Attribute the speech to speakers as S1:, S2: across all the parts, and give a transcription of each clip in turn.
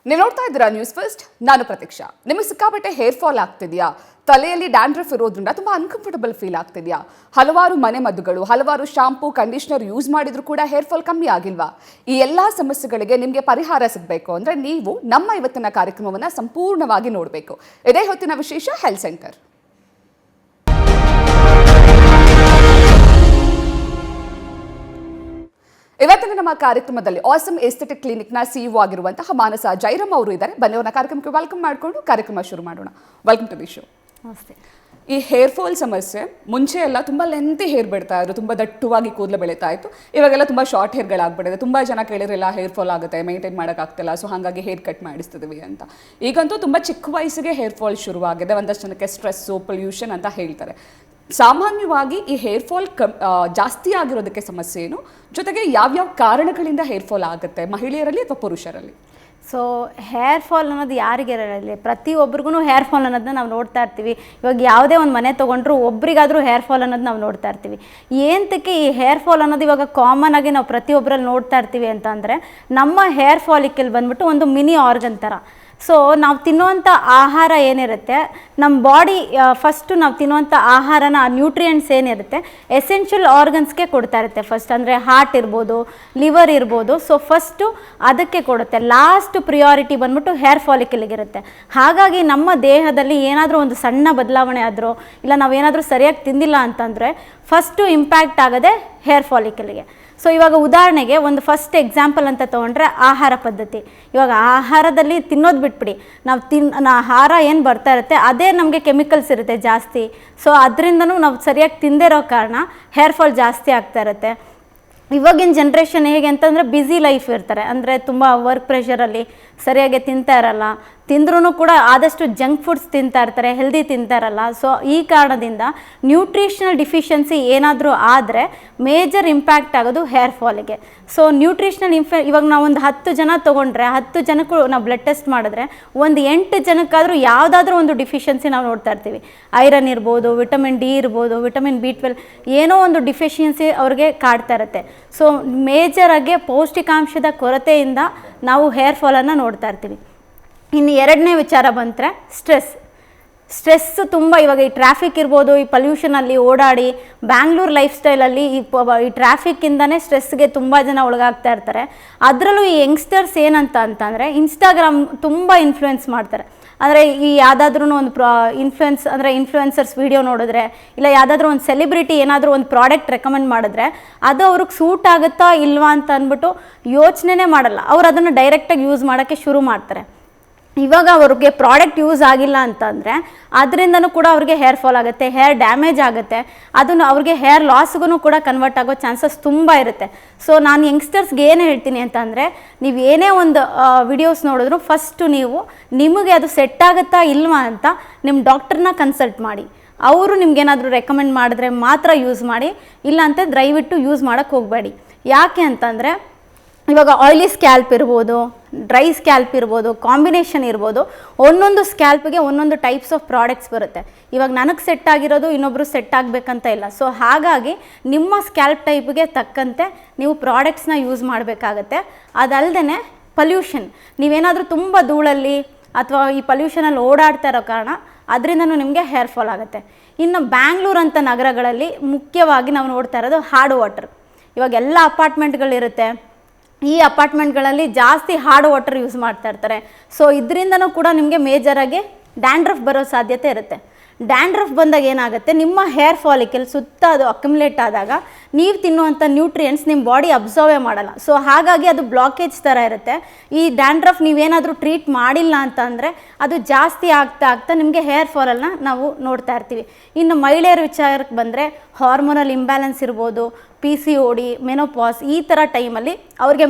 S1: ನೀವು ನೋಡ್ತಾ ಇದ್ದೀರಾ ನ್ಯೂಸ್ ಫಸ್ಟ್. ನಾನು ಪ್ರತೀಕ್ಷಾ. ನಿಮಗೆ ಸಿಕ್ಕಾಪಟ್ಟೆ ಹೇರ್ ಫಾಲ್ ಆಗ್ತಿದೆಯಾ? ತಲೆಯಲ್ಲಿ ಡ್ಯಾಂಡ್ರಫ್ ಇರೋದ್ರಿಂದ ತುಂಬ ಅನ್ಕಂಫರ್ಟಬಲ್ ಫೀಲ್ ಆಗ್ತಿದೆಯಾ? ಹಲವಾರು ಮನೆ ಮದ್ದುಗಳು, ಹಲವಾರು ಶಾಂಪೂ, ಕಂಡೀಷನರ್ ಯೂಸ್ ಮಾಡಿದ್ರು ಕೂಡ ಹೇರ್ ಫಾಲ್ ಕಮ್ಮಿ ಆಗಿಲ್ವಾ? ಈ ಎಲ್ಲ ಸಮಸ್ಯೆಗಳಿಗೆ ನಿಮಗೆ ಪರಿಹಾರ ಸಿಗಬೇಕು ಅಂದರೆ ನೀವು ನಮ್ಮ ಇವತ್ತಿನ ಕಾರ್ಯಕ್ರಮವನ್ನು ಸಂಪೂರ್ಣವಾಗಿ ನೋಡಬೇಕು. ಇದೇ ಹೊತ್ತಿನ ವಿಶೇಷ ಹೆಲ್ತ್ ಸೆಂಟರ್. ಇವತ್ತಿನ ನಮ್ಮ ಕಾರ್ಯಕ್ರಮದಲ್ಲಿ ಆಸಮ್ ಎಸ್ಥೆಟಿಕ್ ಕ್ಲಿನಿಕ್ನ ಸಿಇಒ ಆಗಿರುವಂತಹ ಮಾನಸ ಜೈರಾಮ್ ಅವರು ಇದ್ದಾರೆ. ಬನ್ನಿ ಅವ್ರನ್ನ ಕಾರ್ಯಕ್ರಮಕ್ಕೆ ವೆಲ್ಕಮ್ ಮಾಡಿಕೊಂಡು ಕಾರ್ಯಕ್ರಮ ಶುರು ಮಾಡೋಣ. Welcome to the show.
S2: ನಮಸ್ತೆ.
S1: ಈ ಹೇರ್ ಫಾಲ್ ಸಮಸ್ಯೆ ಮುಂಚೆ ಎಲ್ಲ ತುಂಬ ಲೆಂತಿ ಹೇರ್ ಬಿಡ್ತಾ ಇದ್ರು, ತುಂಬ ದಟ್ಟವಾಗಿ ಕೂದಲು ಬೆಳೀತಾ ಇತ್ತು. ಇವಾಗೆಲ್ಲ ತುಂಬ ಶಾರ್ಟ್ ಹೇರ್ಗಳಾಗ್ಬಿಟ್ಟಿದೆ. ತುಂಬ ಜನ ಕೇಳಿರಲಿಲ್ಲ ಹೇರ್ ಫಾಲ್ ಆಗುತ್ತೆ, ಮೇಂಟೈನ್ ಮಾಡೋಕ್ಕಾಗ್ತಿಲ್ಲ, ಸೊ ಹಾಗಾಗಿ ಹೇರ್ ಕಟ್ ಮಾಡಿಸ್ತಿದ್ವಿ ಅಂತ. ಈಗಂತೂ ತುಂಬ ಚಿಕ್ಕ ವಯಸ್ಸಿಗೆ ಹೇರ್ ಫಾಲ್ ಶುರುವಾಗಿದೆ. ಒಂದಷ್ಟು ಜನಕ್ಕೆ ಸ್ಟ್ರೆಸ್ಸು, ಪೊಲ್ಯೂಷನ್ ಅಂತ ಹೇಳ್ತಾರೆ. ಸಾಮಾನ್ಯವಾಗಿ ಈ ಹೇರ್ ಫಾಲ್ ಜಾಸ್ತಿ ಆಗಿರೋದಕ್ಕೆ ಸಮಸ್ಯೆ ಏನು, ಜೊತೆಗೆ ಯಾವ್ಯಾವ ಕಾರಣಗಳಿಂದ ಹೇರ್ ಫಾಲ್ ಆಗುತ್ತೆ ಮಹಿಳೆಯರಲ್ಲಿ ಅಥವಾ ಪುರುಷರಲ್ಲಿ?
S2: ಸೊ ಹೇರ್ ಫಾಲ್ ಅನ್ನೋದು ಯಾರಿಗೆ ಇರಲಿ, ಪ್ರತಿಯೊಬ್ಬರಿಗೂ ಹೇರ್ ಫಾಲ್ ಅನ್ನೋದನ್ನ ನಾವು ನೋಡ್ತಾ ಇರ್ತೀವಿ. ಇವಾಗ ಯಾವುದೇ ಒಂದು ಮನೆ ತೊಗೊಂಡ್ರು ಒಬ್ರಿಗಾದರೂ ಹೇರ್ ಫಾಲ್ ಅನ್ನೋದು ನಾವು ನೋಡ್ತಾ ಇರ್ತೀವಿ. ಏನಕ್ಕೆ ಈ ಹೇರ್ ಫಾಲ್ ಅನ್ನೋದು ಇವಾಗ ಕಾಮನ್ ಆಗಿ ನಾವು ಪ್ರತಿಯೊಬ್ಬರಲ್ಲಿ ನೋಡ್ತಾ ಇರ್ತೀವಿ ಅಂತಂದರೆ, ನಮ್ಮ ಹೇರ್ ಫಾಲಿಕಲ್ ಬಂದ್ಬಿಟ್ಟು ಒಂದು ಮಿನಿ ಆರ್ಗನ್ ಥರ. ಸೊ ನಾವು ತಿನ್ನುವಂಥ ಆಹಾರ ಏನಿರುತ್ತೆ, ನಮ್ಮ ಬಾಡಿ ಫಸ್ಟು ನಾವು ತಿನ್ನುವಂಥ ಆಹಾರನ ನ್ಯೂಟ್ರಿಯೆಂಟ್ಸ್ ಏನಿರುತ್ತೆ ಎಸೆನ್ಷಿಯಲ್ ಆರ್ಗನ್ಸ್ಗೆ ಕೊಡ್ತಾ ಇರುತ್ತೆ. ಫಸ್ಟ್ ಅಂದರೆ ಹಾರ್ಟ್ ಇರ್ಬೋದು, ಲಿವರ್ ಇರ್ಬೋದು. ಸೊ ಫಸ್ಟು ಅದಕ್ಕೆ ಕೊಡುತ್ತೆ. ಲಾಸ್ಟ್ ಪ್ರಿಯಾರಿಟಿ ಬಂದ್ಬಿಟ್ಟು ಹೇರ್ ಫಾಲಿಕಲ್ಗಿರುತ್ತೆ. ಹಾಗಾಗಿ ನಮ್ಮ ದೇಹದಲ್ಲಿ ಏನಾದರೂ ಒಂದು ಸಣ್ಣ ಬದಲಾವಣೆ ಆದರೂ, ಇಲ್ಲ ನಾವೇನಾದರೂ ಸರಿಯಾಗಿ ತಿಂದಿಲ್ಲ ಅಂತಂದರೆ ಫಸ್ಟು ಇಂಪ್ಯಾಕ್ಟ್ ಆಗೋದೆ ಹೇರ್ ಫಾಲಿಕಲ್ಗೆ. ಸೊ ಇವಾಗ ಉದಾಹರಣೆಗೆ ಒಂದು ಫಸ್ಟ್ ಎಕ್ಸಾಂಪಲ್ ಅಂತ ತೊಗೊಂಡ್ರೆ ಆಹಾರ ಪದ್ಧತಿ. ಇವಾಗ ಆಹಾರದಲ್ಲಿ ತಿನ್ನೋದು ಬಿಟ್ಬಿಡಿ, ನಾವು ಆಹಾರ ಏನು ಬರ್ತಾ ಇರುತ್ತೆ ಅದೇ ನಮಗೆ ಕೆಮಿಕಲ್ಸ್ ಇರುತ್ತೆ ಜಾಸ್ತಿ. ಸೊ ಅದರಿಂದನೂ ನಾವು ಸರಿಯಾಗಿ ತಿಂದಿರೋ ಕಾರಣ ಹೇರ್ ಫಾಲ್ ಜಾಸ್ತಿ ಆಗ್ತಾ ಇರುತ್ತೆ. ಇವಾಗಿನ ಜನ್ರೇಷನ್ ಹೇಗೆ ಅಂತಂದರೆ ಬ್ಯುಸಿ ಲೈಫ್ ಇರ್ತಾರೆ, ಅಂದರೆ ತುಂಬ ವರ್ಕ್ ಪ್ರೆಷರಲ್ಲಿ ಸರಿಯಾಗಿ ತಿಂತಾ ಇರಲ್ಲ. ತಿಂದ್ರೂ ಕೂಡ ಆದಷ್ಟು ಜಂಕ್ ಫುಡ್ಸ್ ತಿಂತಾ ಇರ್ತಾರೆ, ಹೆಲ್ದಿ ತಿಂತಾ ಇರಲ್ಲ. ಸೊ ಈ ಕಾರಣದಿಂದ ನ್ಯೂಟ್ರಿಷನಲ್ ಡಿಫಿಷಿಯನ್ಸಿ ಏನಾದರೂ ಆದರೆ ಮೇಜರ್ ಇಂಪ್ಯಾಕ್ಟ್ ಆಗೋದು ಹೇರ್ ಫಾಲಿಗೆ. ಸೊ ನ್ಯೂಟ್ರಿಷನಲ್ ಇವಾಗ ನಾವು ಒಂದು 10 ಜನ ತೊಗೊಂಡ್ರೆ 10 ಜನಕ್ಕೂ ನಾವು ಬ್ಲಡ್ ಟೆಸ್ಟ್ ಮಾಡಿದ್ರೆ ಒಂದು 8 ಜನಕ್ಕಾದರೂ ಯಾವುದಾದ್ರೂ ಒಂದು ಡಿಫಿಷಿಯನ್ಸಿ ನಾವು ನೋಡ್ತಾ ಇರ್ತೀವಿ. ಐರನ್ ಇರ್ಬೋದು, ವಿಟಮಿನ್ ಡಿ ಇರ್ಬೋದು, ವಿಟಮಿನ್ B12 ಏನೋ ಒಂದು ಡಿಫಿಷಿಯನ್ಸಿ ಅವ್ರಿಗೆ ಕಾಡ್ತಾ ಇರುತ್ತೆ. ಸೊ ಮೇಜರಾಗಿ ಪೌಷ್ಟಿಕಾಂಶದ ಕೊರತೆಯಿಂದ ನಾವು ಹೇರ್ ಫಾಲನ್ನು ನೋಡ್ತಾ ಇರ್ತೀವಿ. ಇನ್ನು ಎರಡನೇ ವಿಚಾರ ಬಂದರೆ ಸ್ಟ್ರೆಸ್ ತುಂಬ. ಇವಾಗ ಈ ಟ್ರಾಫಿಕ್ ಇರ್ಬೋದು, ಈ ಪೊಲ್ಯೂಷನಲ್ಲಿ ಓಡಾಡಿ ಬ್ಯಾಂಗ್ಳೂರು ಲೈಫ್ ಸ್ಟೈಲಲ್ಲಿ ಈ ಟ್ರಾಫಿಕ್ಕಿಂದನೇ ಸ್ಟ್ರೆಸ್ಗೆ ತುಂಬ ಜನ ಒಳಗಾಗ್ತಾ ಇರ್ತಾರೆ. ಅದರಲ್ಲೂ ಈ ಯಂಗ್ಸ್ಟರ್ಸ್ ಏನಂತ ಅಂತಂದರೆ ಇನ್ಸ್ಟಾಗ್ರಾಮ್ ತುಂಬ ಇನ್ಫ್ಲುಯೆನ್ಸ್ ಮಾಡ್ತಾರೆ. ಅಂದರೆ ಈ ಯಾವುದಾದ್ರೂ ಒಂದು ಇನ್ಫ್ಲುಯೆನ್ಸರ್ಸ್ ವೀಡಿಯೋ ನೋಡಿದ್ರೆ, ಇಲ್ಲ ಯಾವುದಾದ್ರೂ ಒಂದು ಸೆಲೆಬ್ರಿಟಿ ಏನಾದರೂ ಒಂದು ಪ್ರಾಡಕ್ಟ್ ರೆಕಮೆಂಡ್ ಮಾಡಿದ್ರೆ ಅದು ಅವ್ರಿಗೆ ಸೂಟ್ ಆಗುತ್ತಾ ಇಲ್ವಾ ಅಂತ ಅಂದ್ಬಿಟ್ಟು ಯೋಚನೆ ಮಾಡಲ್ಲ. ಅವ್ರು ಅದನ್ನು ಡೈರೆಕ್ಟಾಗಿ ಯೂಸ್ ಮಾಡೋಕ್ಕೆ ಶುರು ಮಾಡ್ತಾರೆ. ಇವಾಗ ಅವ್ರಿಗೆ ಪ್ರಾಡಕ್ಟ್ ಯೂಸ್ ಆಗಿಲ್ಲ ಅಂತಂದರೆ ಅದರಿಂದನೂ ಕೂಡ ಅವ್ರಿಗೆ ಹೇರ್ ಫಾಲ್ ಆಗುತ್ತೆ, ಹೇರ್ ಡ್ಯಾಮೇಜ್ ಆಗುತ್ತೆ. ಅದನ್ನು ಅವ್ರಿಗೆ ಹೇರ್ ಲಾಸ್ಗೂ ಕೂಡ ಕನ್ವರ್ಟ್ ಆಗೋ ಚಾನ್ಸಸ್ ತುಂಬ ಇರುತ್ತೆ. ಸೊ ನಾನು ಯಂಗ್ಸ್ಟರ್ಸ್ಗೆ ಏನು ಹೇಳ್ತೀನಿ ಅಂತಂದರೆ, ನೀವು ಏನೇ ಒಂದು ವಿಡಿಯೋಸ್ ನೋಡಿದ್ರು ಫಸ್ಟು ನಿಮಗೆ ಅದು ಸೆಟ್ ಆಗುತ್ತಾ ಇಲ್ವಾ ಅಂತ ನಿಮ್ಮ ಡಾಕ್ಟರ್ನ ಕನ್ಸಲ್ಟ್ ಮಾಡಿ. ಅವರು ನಿಮ್ಗೇನಾದರೂ ರೆಕಮೆಂಡ್ ಮಾಡಿದ್ರೆ ಮಾತ್ರ ಯೂಸ್ ಮಾಡಿ, ಇಲ್ಲ ಅಂತ ದಯವಿಟ್ಟು ಯೂಸ್ ಮಾಡೋಕ್ಕೆ ಹೋಗಬೇಡಿ. ಯಾಕೆ ಅಂತಂದರೆ ಇವಾಗ ಆಯಿಲಿ ಸ್ಕ್ಯಾಲ್ಪ್ ಇರ್ಬೋದು, ಡ್ರೈ ಸ್ಕ್ಯಾಲ್ಪ್ ಇರ್ಬೋದು, ಕಾಂಬಿನೇಷನ್ ಇರ್ಬೋದು. ಒಂದೊಂದು ಸ್ಕ್ಯಾಲ್ಪ್ಗೆ ಒಂದೊಂದು ಟೈಪ್ಸ್ ಆಫ್ ಪ್ರಾಡಕ್ಟ್ಸ್ ಬರುತ್ತೆ. ಇವಾಗ ನನಗೆ ಸೆಟ್ ಆಗಿರೋದು ಇನ್ನೊಬ್ಬರು ಸೆಟ್ ಆಗಬೇಕಂತ ಇಲ್ಲ. ಸೊ ಹಾಗಾಗಿ ನಿಮ್ಮ ಸ್ಕ್ಯಾಲ್ಪ್ ಟೈಪ್ಗೆ ತಕ್ಕಂತೆ ನೀವು ಪ್ರಾಡಕ್ಟ್ಸ್ನ ಯೂಸ್ ಮಾಡಬೇಕಾಗತ್ತೆ. ಅದಲ್ಲದೆ ಪೊಲ್ಯೂಷನ್, ನೀವೇನಾದರೂ ತುಂಬ ಧೂಳಲ್ಲಿ ಅಥವಾ ಈ ಪೊಲ್ಯೂಷನಲ್ಲಿ ಓಡಾಡ್ತಾ ಇರೋ ಕಾರಣ ಅದರಿಂದನೂ ನಿಮಗೆ ಹೇರ್ ಫಾಲ್ ಆಗುತ್ತೆ. ಇನ್ನು ಬ್ಯಾಂಗ್ಳೂರು ಅಂತ ನಗರಗಳಲ್ಲಿ ಮುಖ್ಯವಾಗಿ ನಾವು ನೋಡ್ತಾ ಇರೋದು ಹಾರ್ಡ್ ವಾಟರ್. ಇವಾಗ ಎಲ್ಲ ಅಪಾರ್ಟ್ಮೆಂಟ್ಗಳಿರುತ್ತೆ, ಈ ಅಪಾರ್ಟ್ಮೆಂಟ್ಗಳಲ್ಲಿ ಜಾಸ್ತಿ ಹಾರ್ಡ್ ವಾಟರ್ ಯೂಸ್ ಮಾಡ್ತಾ ಇರ್ತಾರೆ. ಸೊ ಇದರಿಂದನೂ ಕೂಡ ನಿಮಗೆ ಮೇಜರಾಗಿ ಡ್ಯಾಂಡ್ರಫ್ ಬರೋ ಸಾಧ್ಯತೆ ಇರುತ್ತೆ. ಡ್ಯಾಂಡ್ರಫ್ ಬಂದಾಗ ಏನಾಗುತ್ತೆ, ನಿಮ್ಮ ಹೇರ್ ಫಾಲಿಕಲ್ ಸುತ್ತ ಅದು ಅಕ್ಯುಮುಲೇಟ್ ಆದಾಗ ನೀವು ತಿನ್ನುವಂಥ ನ್ಯೂಟ್ರಿಯೆಂಟ್ಸ್ ನಿಮ್ಮ ಬಾಡಿ ಅಬ್ಸರ್ವೇ ಮಾಡಲ್ಲ. ಸೊ ಹಾಗಾಗಿ ಅದು ಬ್ಲಾಕೇಜ್ ಥರ ಇರುತ್ತೆ. ಈ ಡ್ಯಾಂಡ್ರಫ್ ನೀವೇನಾದರೂ ಟ್ರೀಟ್ ಮಾಡಿಲ್ಲ ಅಂತಂದರೆ ಅದು ಜಾಸ್ತಿ ಆಗ್ತಾ ನಿಮಗೆ ಹೇರ್ ಫಾಲನ್ನು ನಾವು ನೋಡ್ತಾ ಇರ್ತೀವಿ. ಇನ್ನು ಮಹಿಳೆಯರ ವಿಚಾರಕ್ಕೆ ಬಂದರೆ ಹಾರ್ಮೋನಲ್ ಇಂಬ್ಯಾಲೆನ್ಸ್ ಇರ್ಬೋದು, PCOD, ಮೆನೋಪಾಸ್, ಈ ಥರ ಟೈಮಲ್ಲಿ ಅವ್ರಿಗೆ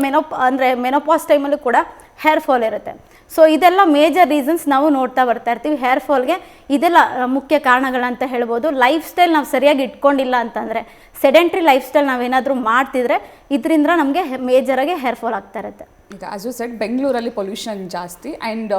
S2: ಮೆನೋಪಾಸ್ ಟೈಮಲ್ಲೂ ಕೂಡ ಹೇರ್ ಫಾಲ್ ಇರುತ್ತೆ. ಸೊ ಇದೆಲ್ಲ ಮೇಜರ್ ರೀಸನ್ಸ್ ನಾವು ನೋಡ್ತಾ ಬರ್ತಾ ಇರ್ತೀವಿ ಹೇರ್ ಫಾಲ್ಗೆ. ಇದೆಲ್ಲ ಮುಖ್ಯ ಕಾರಣಗಳಂತ ಹೇಳ್ಬೋದು. ಲೈಫ್ ಸ್ಟೈಲ್ ನಾವು ಸರಿಯಾಗಿ ಇಟ್ಕೊಂಡಿಲ್ಲ ಅಂತಂದರೆ, ಸೆಡೆಂಟ್ರಿ ಲೈಫ್ ಸ್ಟೈಲ್ ನಾವೇನಾದರೂ ಮಾಡ್ತಿದ್ರೆ ಇದರಿಂದ ನಮಗೆ ಮೇಜರಾಗಿ ಹೇರ್ ಫಾಲ್ ಆಗ್ತಾ ಇರುತ್ತೆ.
S1: ಈಗ ಆಸ್ ಯು ಸೆಡ್ ಬೆಂಗಳೂರಲ್ಲಿ ಪೊಲ್ಯೂಷನ್ ಜಾಸ್ತಿ ಆ್ಯಂಡ್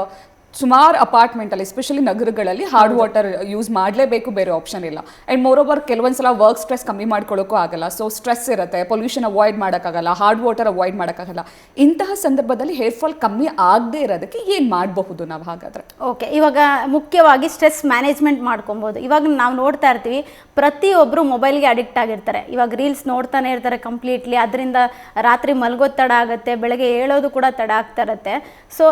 S1: ಸುಮಾರು ಅಪಾರ್ಟ್ಮೆಂಟಲ್ಲಿ ಎಸ್ಪೆಷಲಿ ನಗರಗಳಲ್ಲಿ ಹಾರ್ಡ್ ವಾಟರ್ ಯೂಸ್ ಮಾಡಲೇಬೇಕು, ಬೇರೆ ಆಪ್ಷನ್ ಇಲ್ಲ. ಆ್ಯಂಡ್ ಮೋರ್ ಓವರ್ ಕೆಲವೊಂದ್ಸಲ ವರ್ಕ್ ಸ್ಟ್ರೆಸ್ ಕಮ್ಮಿ ಮಾಡ್ಕೊಳ್ಳೋಕ್ಕೂ ಆಗಲ್ಲ. ಸೊ ಸ್ಟ್ರೆಸ್ ಇರುತ್ತೆ, ಪೊಲ್ಯೂಷನ್ ಅವಾಯ್ಡ್ ಮಾಡೋಕ್ಕಾಗಲ್ಲ, ಹಾರ್ಡ್ ವಾಟರ್ ಅವಾಯ್ಡ್ ಮಾಡೋಕ್ಕಾಗಲ್ಲ. ಇಂತಹ ಸಂದರ್ಭದಲ್ಲಿ ಹೇರ್ ಫಾಲ್ ಕಮ್ಮಿ ಆಗದೆ ಇರೋದಕ್ಕೆ ಏನು ಮಾಡಬಹುದು ನಾವು ಹಾಗಾದರೆ?
S2: ಓಕೆ, ಇವಾಗ ಮುಖ್ಯವಾಗಿ ಸ್ಟ್ರೆಸ್ ಮ್ಯಾನೇಜ್ಮೆಂಟ್ ಮಾಡ್ಕೊಬೋದು. ಇವಾಗ ನಾವು ನೋಡ್ತಾ ಇರ್ತೀವಿ ಪ್ರತಿಯೊಬ್ಬರು ಮೊಬೈಲ್ಗೆ ಅಡಿಕ್ಟ್ ಆಗಿರ್ತಾರೆ. ಇವಾಗ ರೀಲ್ಸ್ ನೋಡ್ತಾನೆ ಇರ್ತಾರೆ ಕಂಪ್ಲೀಟ್ಲಿ. ಅದರಿಂದ ರಾತ್ರಿ ಮಲಗೋದು ತಡ ಆಗುತ್ತೆ, ಬೆಳಗ್ಗೆ ಹೇಳೋದು ಕೂಡ ತಡ ಆಗ್ತಾ ಇರುತ್ತೆ. ಸೊ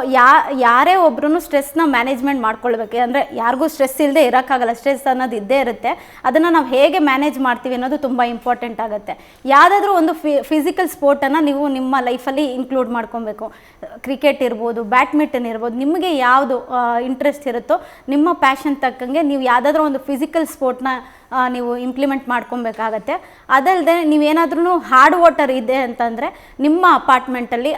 S2: ಯಾರೇ ಒಬ್ರು ಸ್ಟ್ರೆಸ್ನ ಮ್ಯಾನೇಜ್ಮೆಂಟ್ ಮಾಡ್ಕೊಳ್ಬೇಕು. ಅಂದರೆ ಯಾರಿಗೂ ಸ್ಟ್ರೆಸ್ ಇಲ್ಲದೆ ಇರೋಕ್ಕಾಗಲ್ಲ, ಸ್ಟ್ರೆಸ್ ಅನ್ನೋದು ಇದ್ದೇ ಇರುತ್ತೆ. ಅದನ್ನು ನಾವು ಹೇಗೆ ಮ್ಯಾನೇಜ್ ಮಾಡ್ತೀವಿ ಅನ್ನೋದು ತುಂಬ ಇಂಪಾರ್ಟೆಂಟ್ ಆಗುತ್ತೆ. ಯಾವುದಾದ್ರೂ ಒಂದು ಫಿಸಿಕಲ್ ಸ್ಪೋರ್ಟನ್ನು ನೀವು ನಿಮ್ಮ ಲೈಫಲ್ಲಿ ಇನ್ಕ್ಲೂಡ್ ಮಾಡ್ಕೊಬೇಕು. ಕ್ರಿಕೆಟ್ ಇರ್ಬೋದು, ಬ್ಯಾಡ್ಮಿಂಟನ್ ಇರ್ಬೋದು, ನಿಮಗೆ ಯಾವುದು ಇಂಟ್ರೆಸ್ಟ್ ಇರುತ್ತೋ ನಿಮ್ಮ ಪ್ಯಾಷನ್ ತಕ್ಕಂಗೆ ನೀವು ಯಾವುದಾದ್ರೂ ಒಂದು ಫಿಸಿಕಲ್ ಸ್ಪೋರ್ಟ್ನ ನೀವು ಇಂಪ್ಲಿಮೆಂಟ್ ಮಾಡ್ಕೊಬೇಕಾಗತ್ತೆ. ಅದಲ್ಲದೆ ನೀವೇನಾದ್ರೂ ಹಾರ್ಡ್ ವಾಟರ್ ಇದೆ ಅಂತಂದರೆ ನಿಮ್ಮ ಅಪಾರ್ಟ್ಮೆಂಟಲ್ಲಿ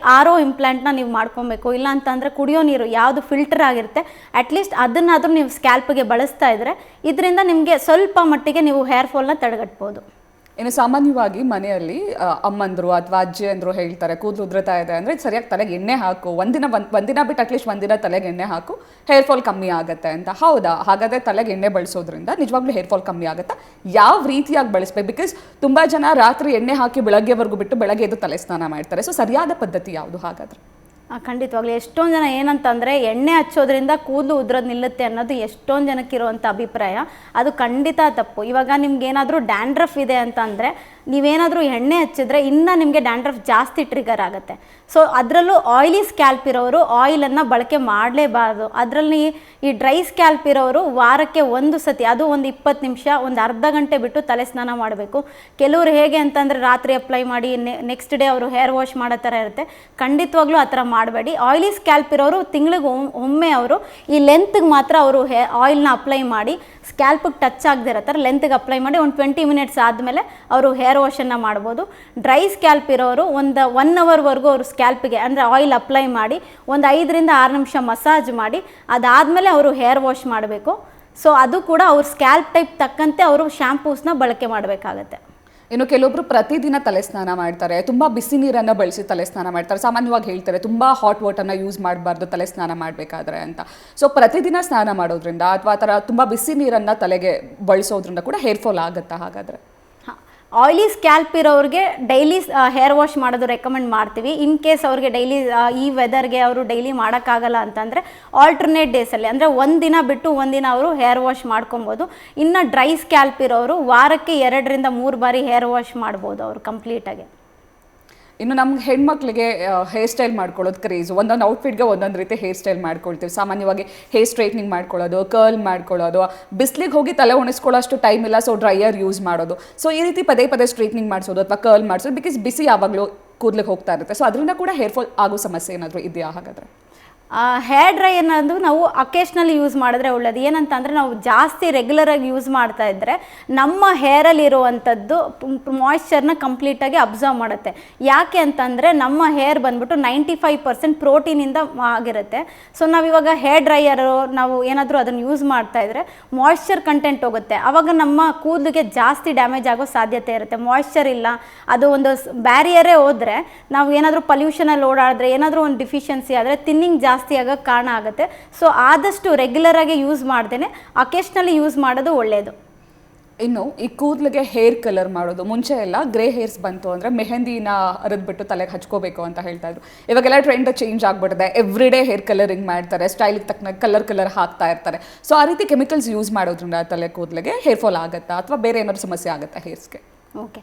S2: ಇಂಪ್ಲಾಂಟ್ನ ನೀವು ಮಾಡ್ಕೊಬೇಕು. ಇಲ್ಲ ಅಂತಂದರೆ ಕುಡಿಯೋ ನೀರು ಯಾವುದು ಫಿಲ್ಟರ್ ಆಗಿರುತ್ತೆ ಅಟ್ಲೀಸ್ಟ್ ಅದನ್ನಾದರೂ ನೀವು ಸ್ಕ್ಯಾಲ್ಪ್ಗೆ ಬಳಸ್ತಾ ಇದ್ದರೆ ಇದರಿಂದ ನಿಮಗೆ ಸ್ವಲ್ಪ ಮಟ್ಟಿಗೆ ನೀವು ಹೇರ್ ಫಾಲ್ನ ತಡೆಗಟ್ಬೋದು.
S1: ಇನ್ನು ಸಾಮಾನ್ಯವಾಗಿ ಮನೆಯಲ್ಲಿ ಅಮ್ಮಂದರು ಅಥವಾ ಅಜ್ಜಿಯಂದರು ಹೇಳ್ತಾರೆ, ಕೂದಲು ಉದುರ್ತಾ ಇದೆ ಅಂದರೆ ಸರಿಯಾಗಿ ತಲೆಗೆ ಎಣ್ಣೆ ಹಾಕು, ಒಂದಿನ ಬಿಟ್ಟು ಅಟ್ಲೀಸ್ಟ್ ಒಂದಿನ ತಲೆಗೆ ಎಣ್ಣೆ ಹಾಕು, ಹೇರ್ ಫಾಲ್ ಕಮ್ಮಿ ಆಗುತ್ತೆ ಅಂತ. ಹೌದಾ? ಹಾಗಾದರೆ ತಲೆಗೆ ಎಣ್ಣೆ ಬಳಸೋದ್ರಿಂದ ನಿಜವಾಗ್ಲೂ ಹೇರ್ ಫಾಲ್ ಕಮ್ಮಿ ಆಗುತ್ತಾ? ಯಾವ ರೀತಿಯಾಗಿ ಬಳಸ್ಬೇಕು? ಬಿಕಾಸ್ ತುಂಬ ಜನ ರಾತ್ರಿ ಎಣ್ಣೆ ಹಾಕಿ ಬೆಳಗ್ಗೆವರೆಗೂ ಬಿಟ್ಟು ಬೆಳಗ್ಗೆ ಎದ್ದು ತಲೆ ಸ್ನಾನ ಮಾಡ್ತಾರೆ. ಸೊ ಸರಿಯಾದ ಪದ್ಧತಿ ಯಾವುದು ಹಾಗಾದರೆ?
S2: ಖಂಡಿತವಾಗ್ಲೂ ಎಷ್ಟೊಂದು ಜನ ಏನಂತಂದರೆ ಎಣ್ಣೆ ಹಚ್ಚೋದ್ರಿಂದ ಕೂದಲು ಉದ್ರೋದು ನಿಲ್ಲುತ್ತೆ ಅನ್ನೋದು ಎಷ್ಟೊಂದು ಜನಕ್ಕಿರುವಂಥ ಅಭಿಪ್ರಾಯ. ಅದು ಖಂಡಿತ ತಪ್ಪು. ಇವಾಗ ನಿಮ್ಗೆ ಏನಾದರೂ ಡ್ಯಾಂಡ್ರಫ್ ಇದೆ ಅಂತಂದರೆ ನೀವೇನಾದರೂ ಎಣ್ಣೆ ಹಚ್ಚಿದ್ರೆ ಇನ್ನೂ ನಿಮಗೆ ಡ್ಯಾಂಡ್ರಫ್ ಜಾಸ್ತಿ ಟ್ರಿಗರ್ ಆಗುತ್ತೆ. ಸೊ ಅದರಲ್ಲೂ ಆಯಿಲಿ ಸ್ಕ್ಯಾಲ್ಪ್ ಇರೋರು ಆಯಿಲನ್ನು ಬಳಕೆ ಮಾಡಲೇಬಾರ್ದು. ಅದರಲ್ಲಿ ಈ ಡ್ರೈ ಸ್ಕ್ಯಾಲ್ಪ್ ಇರೋರು ವಾರಕ್ಕೆ ಒಂದು ಸತಿ, ಅದು ಒಂದು 20 ನಿಮಿಷ, ಒಂದು ಅರ್ಧ ಗಂಟೆ ಬಿಟ್ಟು ತಲೆ ಸ್ನಾನ ಮಾಡಬೇಕು. ಕೆಲವರು ಹೇಗೆ ಅಂತಂದರೆ ರಾತ್ರಿ ಅಪ್ಲೈ ಮಾಡಿ ನೆಕ್ಸ್ಟ್ ಡೇ ಅವರು ಹೇರ್ ವಾಶ್ ಮಾಡೋ ಥರ ಇರುತ್ತೆ. ಖಂಡಿತವಾಗ್ಲೂ ಆ ಥರ ಮಾಡಬೇಡಿ. ಆಯಿಲಿ ಸ್ಕ್ಯಾಲ್ಪ್ ಇರೋರು ತಿಂಗಳಿಗೆ ಒಮ್ಮೆ ಅವರು ಈ ಲೆಂತ್ಗೆ ಮಾತ್ರ ಅವರು ಆಯಿಲ್ನ ಅಪ್ಲೈ ಮಾಡಿ, ಸ್ಕ್ಯಾಲ್ಪಿಗೆ ಟಚ್ ಆಗದೆ ಇರೋ ಥರ ಲೆಂತ್ಗೆ ಅಪ್ಲೈ ಮಾಡಿ ಒಂದು 20 ಮಿನಿಟ್ಸ್ ಆದಮೇಲೆ ಅವರು ಹೇರ್ ವಾಶನ್ನು ಮಾಡ್ಬೋದು. ಡ್ರೈ ಸ್ಕ್ಯಾಲ್ಪ್ ಇರೋರು ಒಂದು 1 ಅವರ್ವರೆಗೂ ಅವರು ಸ್ಕ್ಯಾಲ್ಪಿಗೆ ಅಂದರೆ ಆಯಿಲ್ ಅಪ್ಲೈ ಮಾಡಿ ಒಂದು 5 ರಿಂದ 6 ನಿಮಿಷ ಮಸಾಜ್ ಮಾಡಿ ಅದಾದಮೇಲೆ ಅವರು ಹೇರ್ ವಾಶ್ ಮಾಡಬೇಕು. ಸೊ ಅದು ಕೂಡ ಅವ್ರ ಸ್ಕ್ಯಾಲ್ಪ್ ಟೈಪ್ ತಕ್ಕಂತೆ ಅವರು ಶ್ಯಾಂಪೂಸ್ನ ಬಳಕೆ ಮಾಡಬೇಕಾಗತ್ತೆ.
S1: ಇನ್ನು ಕೆಲವೊಬ್ರು ಪ್ರತಿದಿನ ತಲೆ ಸ್ನಾನ ಮಾಡ್ತಾರೆ, ತುಂಬ ಬಿಸಿ ನೀರನ್ನು ಬಳಸಿ ತಲೆ ಸ್ನಾನ ಮಾಡ್ತಾರೆ. ಸಾಮಾನ್ಯವಾಗಿ ಹೇಳ್ತಾರೆ ತುಂಬ ಹಾಟ್ ವಾಟರ್ನ ಯೂಸ್ ಮಾಡಬಾರ್ದು ತಲೆ ಸ್ನಾನ ಮಾಡಬೇಕಾದ್ರೆ ಅಂತ. ಸೊ ಪ್ರತಿದಿನ ಸ್ನಾನ ಮಾಡೋದ್ರಿಂದ ಅಥವಾ ಆ ಥರ ತುಂಬ ಬಿಸಿ ನೀರನ್ನು ತಲೆಗೆ ಬಳಸೋದ್ರಿಂದ ಕೂಡ ಹೇರ್ ಫಾಲ್ ಆಗುತ್ತಾ ಹಾಗಾದರೆ?
S2: ಆಯಿಲಿ ಸ್ಕ್ಯಾಲ್ಪ್ ಇರೋರಿಗೆ ಡೈಲಿ ಹೇರ್ ವಾಶ್ ಮಾಡೋದು ರೆಕಮೆಂಡ್ ಮಾಡ್ತೀವಿ. ಇನ್ ಕೇಸ್ ಅವ್ರಿಗೆ ಡೈಲಿ ಈ ವೆದರ್ಗೆ ಅವರು ಡೈಲಿ ಮಾಡೋಕ್ಕಾಗಲ್ಲ ಅಂತಂದರೆ ಆಲ್ಟರ್ನೇಟ್ ಡೇಸಲ್ಲಿ ಅಂದರೆ ಒಂದಿನ ಬಿಟ್ಟು ಒಂದಿನ ಅವರು ಹೇರ್ ವಾಶ್ ಮಾಡ್ಕೊಬೋದು. ಇನ್ನು ಡ್ರೈ ಸ್ಕ್ಯಾಲ್ಪ್ ಇರೋರು ವಾರಕ್ಕೆ 2 ರಿಂದ 3 ಬಾರಿ ಹೇರ್ ವಾಶ್ ಮಾಡ್ಬೋದು ಅವರು ಕಂಪ್ಲೀಟಾಗಿ.
S1: ಇನ್ನು ನಮ್ಗೆ ಹೆಣ್ಮಕ್ಳಿಗೆ ಹೇರ್ ಸ್ಟೈಲ್ ಮಾಡ್ಕೊಳ್ಳೋದು ಕ್ರೇಜ್. ಒಂದೊಂದು ಔಟ್ಫಿಟ್ಗೆ ಒಂದೊಂದು ರೀತಿ ಹೇರ್ ಸ್ಟೈಲ್ ಮಾಡ್ಕೊಳ್ತೀವಿ. ಸಾಮಾನ್ಯವಾಗಿ ಹೇರ್ ಸ್ಟ್ರೈಟ್ನಿಂಗ್ ಮಾಡ್ಕೊಳ್ಳೋದು, ಕರ್ಲ್ ಮಾಡ್ಕೊಳ್ಳೋದು, ಬಿಸ್ಲಿಗೆ ಹೋಗಿ ತಲೆ ಒಣಸ್ಕೊಳ್ಳೋಷ್ಟು ಟೈಮ್ ಇಲ್ಲ, ಸೊ ಡ್ರೈಯರ್ ಯೂಸ್ ಮಾಡೋದು. ಸೊ ಈ ರೀತಿ ಪದೇ ಪದೇ ಸ್ಟ್ರೈಟ್ನಿಂಗ್ ಮಾಡಿಸೋದು ಅಥವಾ ಕರ್ಲ್ ಮಾಡಿಸೋದು, ಬಿಕಾಸ್ ಬಿಸಿ ಯಾವಾಗಲೂ ಕೂದಲಿಗೆ ಹೋಗ್ತಾ ಇರುತ್ತೆ. ಸೊ ಅದರಿಂದ ಕೂಡ ಹೇರ್ ಫಾಲ್ ಆಗೋ ಸಮಸ್ಯೆ ಏನಾದರೂ ಇದೆಯಾ ಹಾಗಾದರೆ?
S2: ಹೇರ್ ಡ್ರೈ ಅನ್ನೋದು ನಾವು ಅಕೇಶ್ನಲಿ ಯೂಸ್ ಮಾಡಿದ್ರೆ ಒಳ್ಳೆಯದು. ಏನಂತಂದರೆ ನಾವು ಜಾಸ್ತಿ ರೆಗ್ಯುಲರಾಗಿ ಯೂಸ್ ಮಾಡ್ತಾ ಇದ್ದರೆ ನಮ್ಮ ಹೇರಲ್ಲಿರುವಂಥದ್ದು ಮಾಯ್ಶ್ಚರ್ನ ಕಂಪ್ಲೀಟಾಗಿ ಅಬ್ಸರ್ವ್ ಮಾಡುತ್ತೆ. ಯಾಕೆ ಅಂತಂದರೆ ನಮ್ಮ ಹೇರ್ ಬಂದ್ಬಿಟ್ಟು 95% ಪ್ರೋಟೀನಿಂದ ಆಗಿರುತ್ತೆ. ಸೊ ನಾವಿವಾಗ ಹೇರ್ ಡ್ರೈಯರು ನಾವು ಏನಾದರೂ ಅದನ್ನು ಯೂಸ್ ಮಾಡ್ತಾ ಇದ್ದರೆ ಮಾಯ್ಶ್ಚರ್ ಕಂಟೆಂಟ್ ಹೋಗುತ್ತೆ. ಆವಾಗ ನಮ್ಮ ಕೂದಲಿಗೆ ಜಾಸ್ತಿ ಡ್ಯಾಮೇಜ್ ಆಗೋ ಸಾಧ್ಯತೆ ಇರುತ್ತೆ. ಮಾಯ್ಶ್ಚರ್ ಇಲ್ಲ, ಅದು ಒಂದು ಬ್ಯಾರಿಯರೇ ಹೋದರೆ ನಾವು ಏನಾದರೂ ಪಲ್ಯೂಷನಲ್ಲಿ ಓಡಾಡಿದ್ರೆ ಏನಾದರೂ ಒಂದು ಡಿಫಿಷಿಯನ್ಸಿ ಆದರೆ ತಿನ್ನಿಂಗ್ ಜಾಸ್ತಿ ಆಗೋಕ್ಕೆ ಕಾರಣ ಆಗುತ್ತೆ. ಸೊ ಆದಷ್ಟು ರೆಗ್ಯುಲರಾಗಿ ಯೂಸ್ ಮಾಡ್ದೇನೆ ಅಕೇಶ್ನಲಿ ಯೂಸ್ ಮಾಡೋದು ಒಳ್ಳೆಯದು.
S1: ಇನ್ನು ಈ ಕೂದಲಿಗೆ ಹೇರ್ ಕಲರ್ ಮಾಡೋದು, ಮುಂಚೆ ಎಲ್ಲ ಗ್ರೇ ಹೇರ್ಸ್ ಬಂತು ಅಂದರೆ ಮೆಹಂದಿನ ಅರಿದ್ಬಿಟ್ಟು ತಲೆಗೆ ಹಚ್ಕೋಬೇಕು ಅಂತ ಹೇಳ್ತಾ ಇದ್ರು. ಇವಾಗೆಲ್ಲ ಟ್ರೆಂಡ್ ಚೇಂಜ್ ಆಗಿಬಿಟ್ಟಿದೆ. ಎವ್ರಿ ಡೇ ಹೇರ್ ಕಲರಿಂಗ್ ಮಾಡ್ತಾರೆ, ಸ್ಟೈಲಿಗೆ ತಕ್ಕನಾಗಿ ಕಲರ್ ಹಾಕ್ತಾ ಇರ್ತಾರೆ. ಸೊ ಆ ರೀತಿ ಕೆಮಿಕಲ್ಸ್ ಯೂಸ್ ಮಾಡೋದ್ರಿಂದ ತಲೆ ಕೂದಲಿಗೆ ಹೇರ್ ಫಾಲ್ ಆಗುತ್ತಾ ಅಥವಾ ಬೇರೆ ಏನಾದರೂ ಸಮಸ್ಯೆ ಆಗುತ್ತಾ ಹೇರ್ಸ್ಗೆ?
S2: ಓಕೆ,